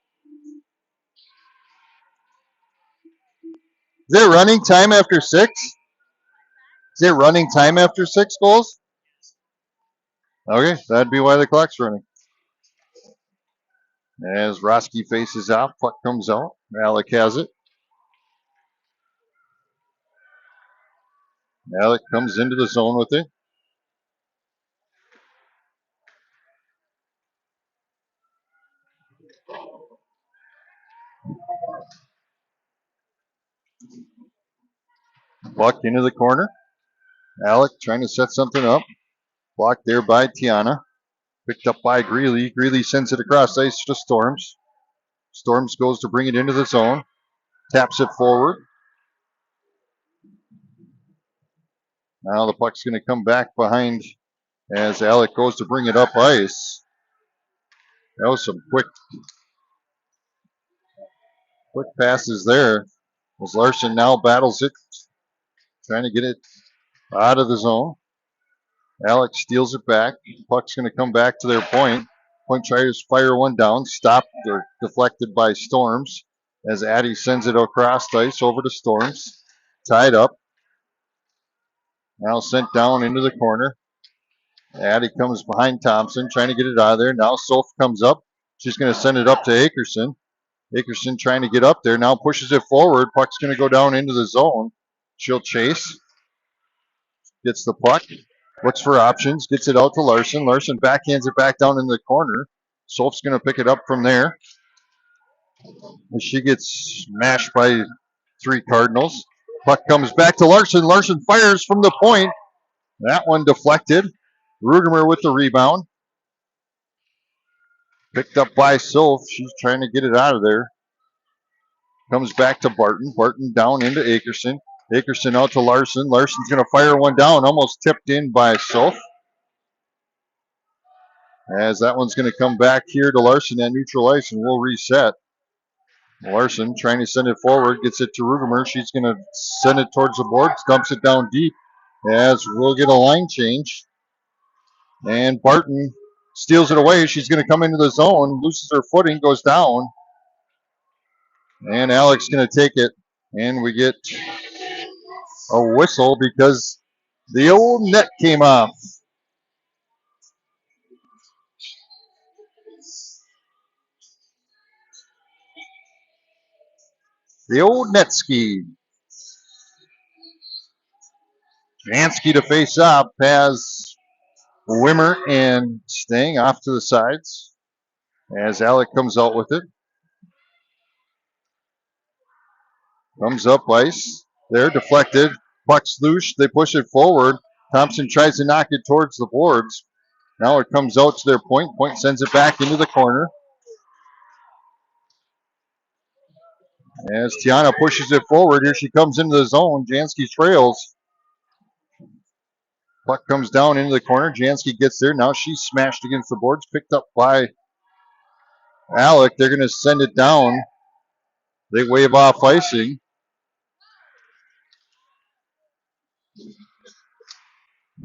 Is it running time after 6? Is it running time after 6 goals? Okay, that'd be why the clock's running. As Roski faces off, puck comes out. Alec has it. Alec comes into the zone with it. Puck into the corner. Alec trying to set something up. Blocked there by Tiana. Picked up by Greeley. Greeley sends it across ice to Storms. Storms goes to bring it into the zone. Taps it forward. Now the puck's going to come back behind as Alec goes to bring it up ice. That was some quick passes there. As Larson now battles it, trying to get it out of the zone. Alec steals it back. Puck's going to come back to their point. Point tries to fire one down. Stopped or deflected by Storms as Addy sends it across the ice over to Storms. Tied up. Now sent down into the corner. Addy comes behind Thompson, trying to get it out of there. Now Soph comes up. She's going to send it up to Akerson. Akerson trying to get up there. Now pushes it forward. Puck's going to go down into the zone. She'll chase. Gets the puck. Looks for options. Gets it out to Larson. Larson backhands it back down in the corner. Soph's going to pick it up from there. And she gets smashed by 3 Cardinals. Puck comes back to Larson. Larson fires from the point. That one deflected. Rugemer with the rebound. Picked up by Soph. She's trying to get it out of there. Comes back to Barton. Barton down into Akerson. Akerson out to Larson. Larson's going to fire one down. Almost tipped in by Soph. As that one's going to come back here to Larson at neutral ice and we'll reset. Larson trying to send it forward. Gets it to Rugemer. She's going to send it towards the boards. Dumps it down deep as we'll get a line change. And Barton steals it away. She's going to come into the zone. Loses her footing. Goes down. And Alex going to take it. And we get a whistle because the old net came off. The old net ski. Jansky to face off has Wimmer and Stang off to the sides as Alec comes out with it. Comes up ice. There, deflected. Puck's loose. They push it forward. Thompson tries to knock it towards the boards. Now it comes out to their point. Point sends it back into the corner. As Tiana pushes it forward, here she comes into the zone. Jansky trails. Puck comes down into the corner. Jansky gets there. Now she's smashed against the boards. Picked up by Alec. They're going to send it down. They wave off icing.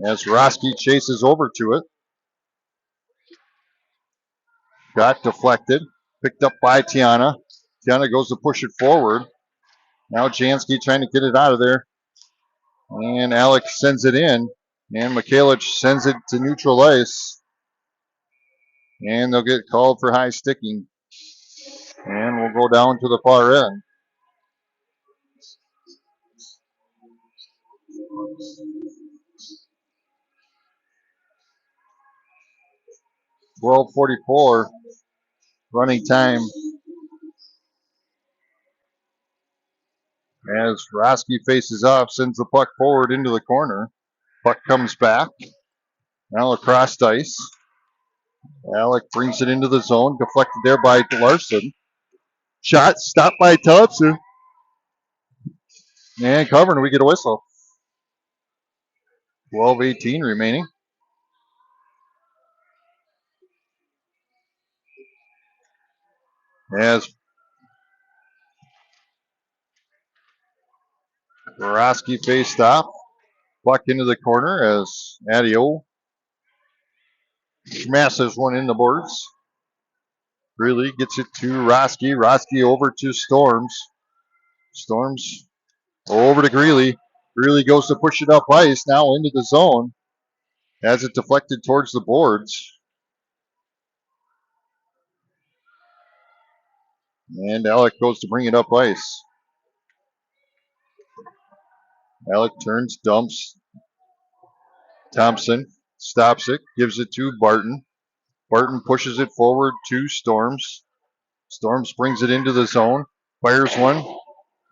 As Roski chases over to it. Got deflected. Picked up by Tiana. Tiana goes to push it forward. Now Jansky trying to get it out of there. And Alex sends it in. And Mikhalich sends it to neutral ice. And they'll get called for high sticking. And we'll go down to the far end. .12:44 running time. As Roski faces off, sends the puck forward into the corner. Puck comes back. Now across ice. Alec brings it into the zone, deflected there by Larson. Shot stopped by Thompson. And covered, we get a whistle. 12:18 remaining. As Borowski faced off, puck into the corner as Adio smashes one in the boards. Greeley gets it to Roski. Roski over to Storms. Storms over to Greeley. Greeley goes to push it up ice, now into the zone. Has it deflected towards the boards. And Alec goes to bring it up ice. Alec turns, dumps. Thompson stops it, gives it to Barton. Barton pushes it forward to Storms. Storms brings it into the zone. Fires one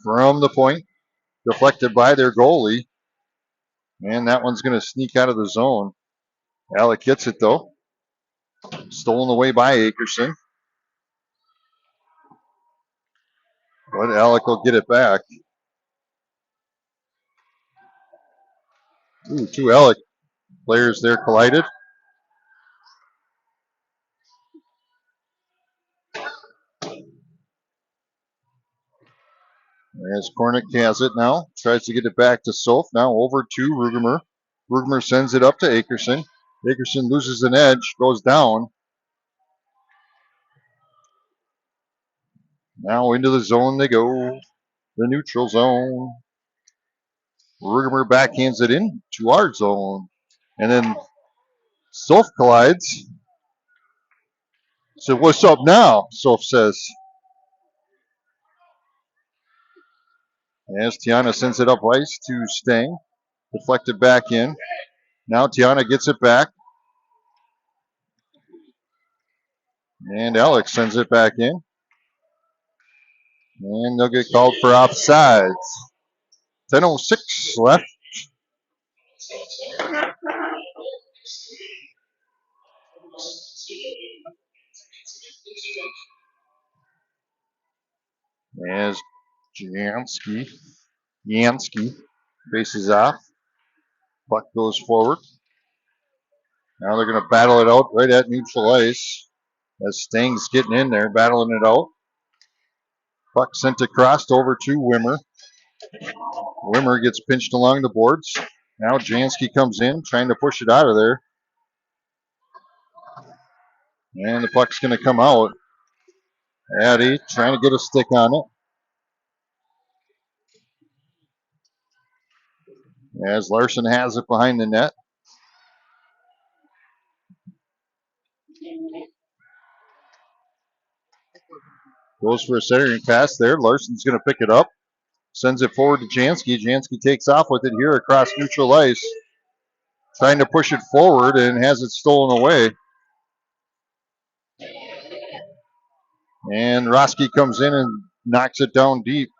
from the point. Deflected by their goalie. And that one's going to sneak out of the zone. Alec gets it though. Stolen away by Akerson. But Alec will get it back. Ooh, two Alec players there collided. As Kornick has it now. Tries to get it back to Sof. Now over to Rugemer. Rugemer sends it up to Akerson. Akerson loses an edge, goes down. Now into the zone they go. The neutral zone. Rugemer backhands it in to our zone. And then Sof collides. So what's up now? Sof says. As Tiana sends it up ice to Stang. Deflected back in. Now Tiana gets it back. And Alex sends it back in. And they'll get called for offsides. 10:06 left. As Yansky faces off. Puck goes forward. Now they're going to battle it out right at neutral ice. As Stang's getting in there, battling it out. Puck sent across over to Wimmer. Wimmer gets pinched along the boards. Now Jansky comes in, trying to push it out of there. And the puck's going to come out. Addy trying to get a stick on it. As Larson has it behind the net. Goes for a centering pass there. Larson's going to pick it up. Sends it forward to Jansky. Jansky takes off with it here across neutral ice. Trying to push it forward and has it stolen away. And Roski comes in and knocks it down deep.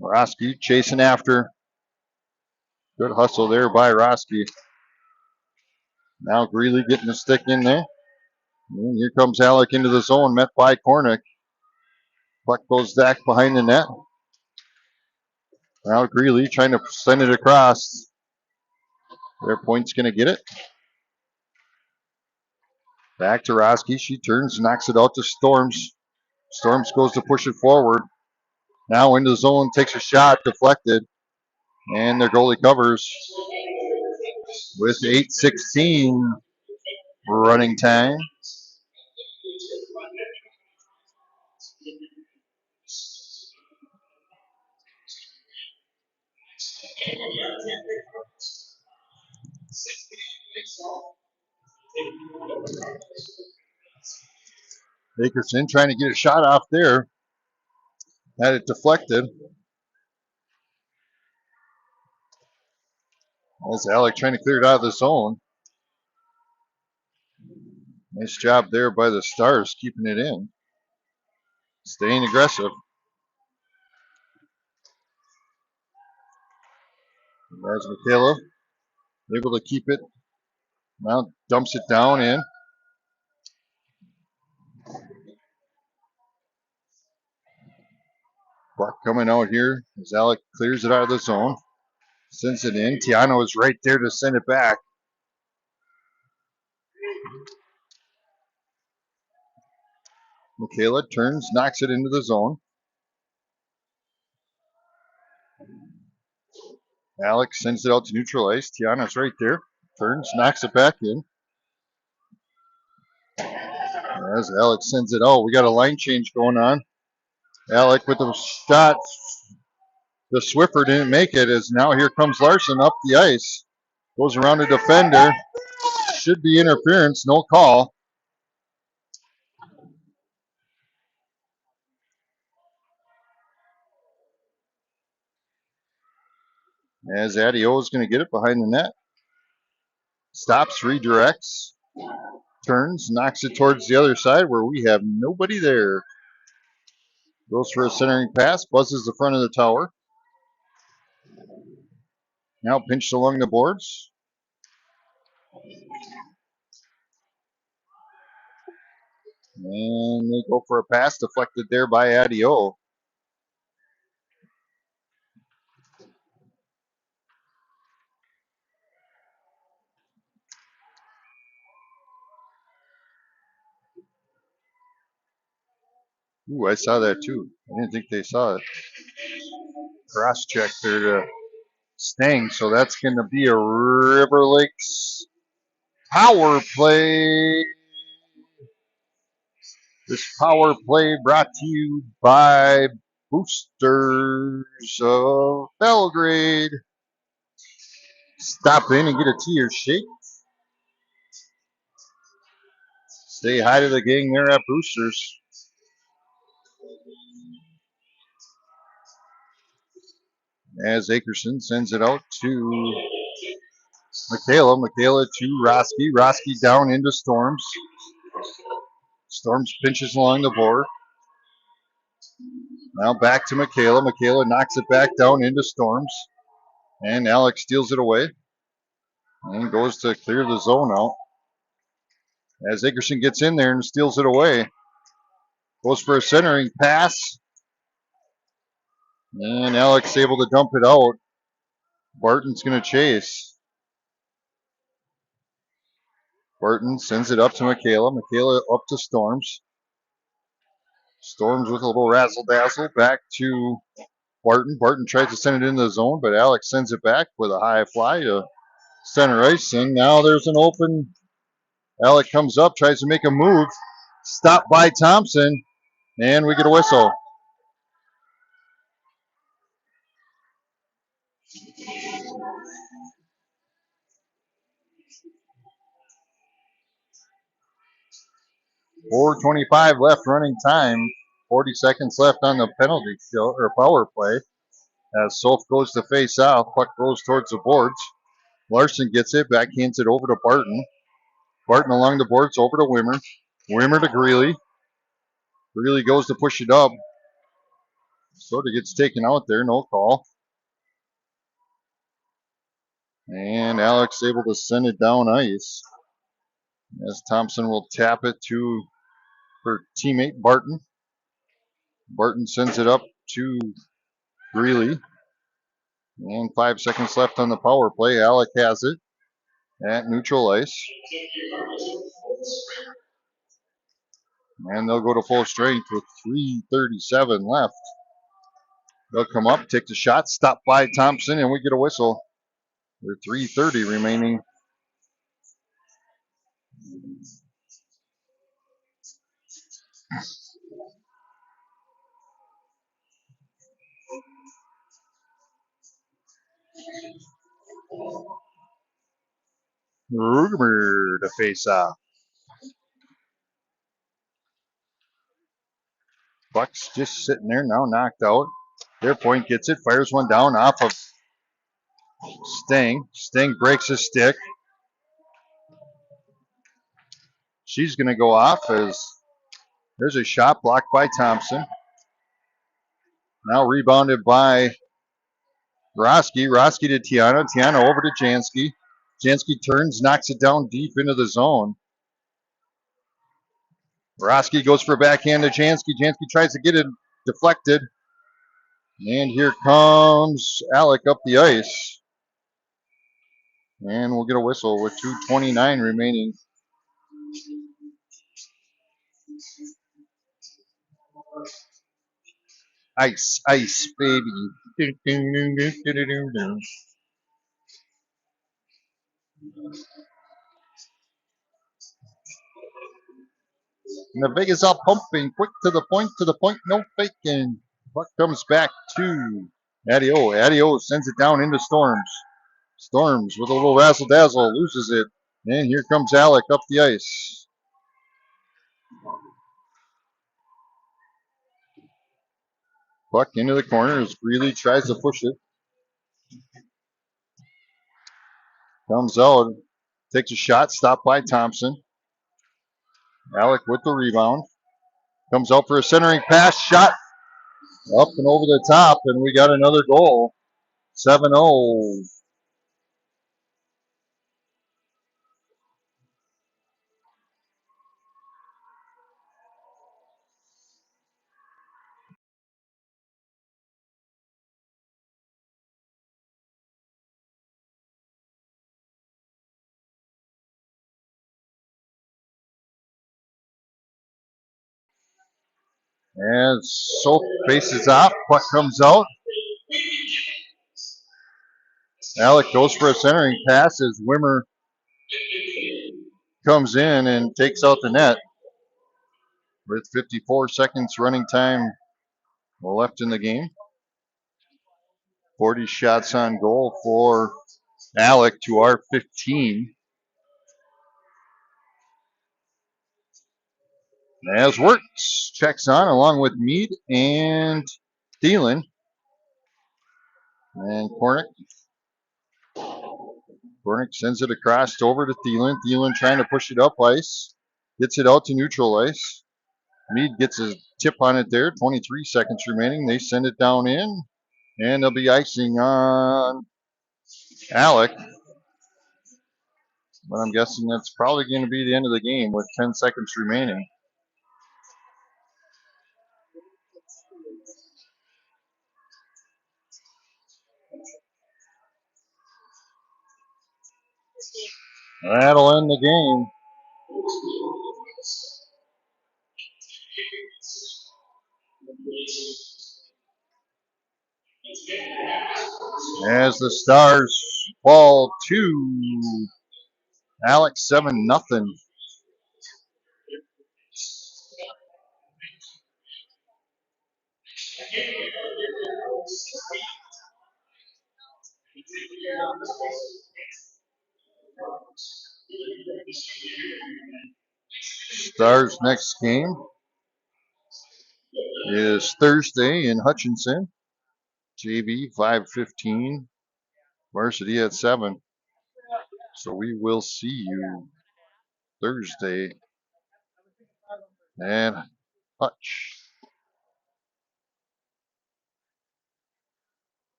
Roski chasing after. Good hustle there by Roski. Now Greeley getting the stick in there. And here comes Alec into the zone, met by Kornick. Puck goes back behind the net. Now Greeley trying to send it across. Their point's going to get it. Back to Roski. She turns, knocks it out to Storms. Storms goes to push it forward. Now into the zone, takes a shot, deflected. And their goalie covers with 8:16 running time. Akerson trying to get a shot off there. Had it deflected. That's Alec trying to clear it out of the zone. Nice job there by the Stars keeping it in. Staying aggressive. As Michaela able to keep it Now dumps it down in. Buck coming out here as Alec clears it out of the zone. Sends it in. Tiano is right there to send it back. Michaela turns, knocks it into the zone. Alex sends it out to neutral ice. Tiana's right there. Turns, knocks it back in. As Alex sends it out, we got a line change going on. Alec with the shot. The Swiffer didn't make it as now here comes Larson up the ice. Goes around the defender. Should be interference, no call. As Adio is going to get it behind the net. Stops, redirects, turns, knocks it towards the other side where we have nobody there. Goes for a centering pass, buzzes the front of the tower. Now pinched along the boards. And they go for a pass deflected there by Adio. Ooh, I saw that too. I didn't think they saw it. Cross check there to Stang. So that's going to be a River Lakes power play. This power play brought to you by Boosters of Belgrade. Stop in and get a tea or shake. Say hi to the gang there at Boosters. As Akerson sends it out to Michaela. Michaela to Roski. Roski down into Storms. Storms pinches along the board. Now back to Michaela. Michaela knocks it back down into Storms. And Alex steals it away. And goes to clear the zone out. As Akerson gets in there and steals it away. Goes for a centering pass. And Alex able to dump it out. Barton's going to chase. Barton sends it up to Michaela. Michaela up to Storms. Storms with a little razzle-dazzle back to Barton. Barton tries to send it into the zone, but Alex sends it back with a high fly to center ice. And now there's an open. Alec comes up, tries to make a move. Stopped by Thompson, and we get a whistle. .425 left running time. 40 seconds left on the penalty kill or power play. As Solf goes to face off, puck goes towards the boards. Larson gets it, backhands it over to Barton. Barton along the boards over to Wimmer. Wimmer to Greeley. Greeley goes to push it up. Sort of gets taken out there, no call. And Alex able to send it down ice. As Thompson will tap it to her teammate Barton. Barton sends it up to Greeley. And 5 seconds left on the power play. Alec has it at neutral ice. And they'll go to full strength with 3:37 left. They'll come up, take the shot, stop by Thompson, and we get a whistle. With 3:30 remaining. Ruger to face off. Buck's just sitting there now, knocked out. Their point gets it, fires one down off of Sting. Sting breaks his stick. She's going to go off as there's a shot blocked by Thompson. Now rebounded by Roski. Roski to Tiana. Tiana over to Jansky. Jansky turns, knocks it down deep into the zone. Broski goes for a backhand to Jansky. Jansky tries to get it deflected. And here comes Alec up the ice. And we'll get a whistle with 2:29 remaining. Ice, ice, baby. And the Vegas are pumping, quick to the point, no faking. Puck comes back to Adio. Adio sends it down into Storms. Storms with a little razzle dazzle, loses it. And here comes Alec up the ice. Puck into the corner as Greeley tries to push it. Comes out, takes a shot, stopped by Thompson. Alec with the rebound. Comes out for a centering pass, shot up and over the top, and we got another goal. 7-0. And Soap faces off, puck comes out. Alec goes for a centering pass as Wimmer comes in and takes out the net. With 54 seconds running time left in the game. 40 shots on goal for Alec to our 15. As Wirtz checks on along with Mead and Thielen. And Kornick sends it across over to Thielen. Thielen trying to push it up ice. Gets it out to neutral ice. Mead gets a tip on it there. 23 seconds remaining. They send it down in. And they'll be icing on Alec. But I'm guessing that's probably going to be the end of the game with 10 seconds remaining. That'll end the game. As the Stars fall to Alex 7-0. Stars' next game is Thursday in Hutchinson. JV 5:15. Varsity at 7. So we will see you Thursday at Hutch.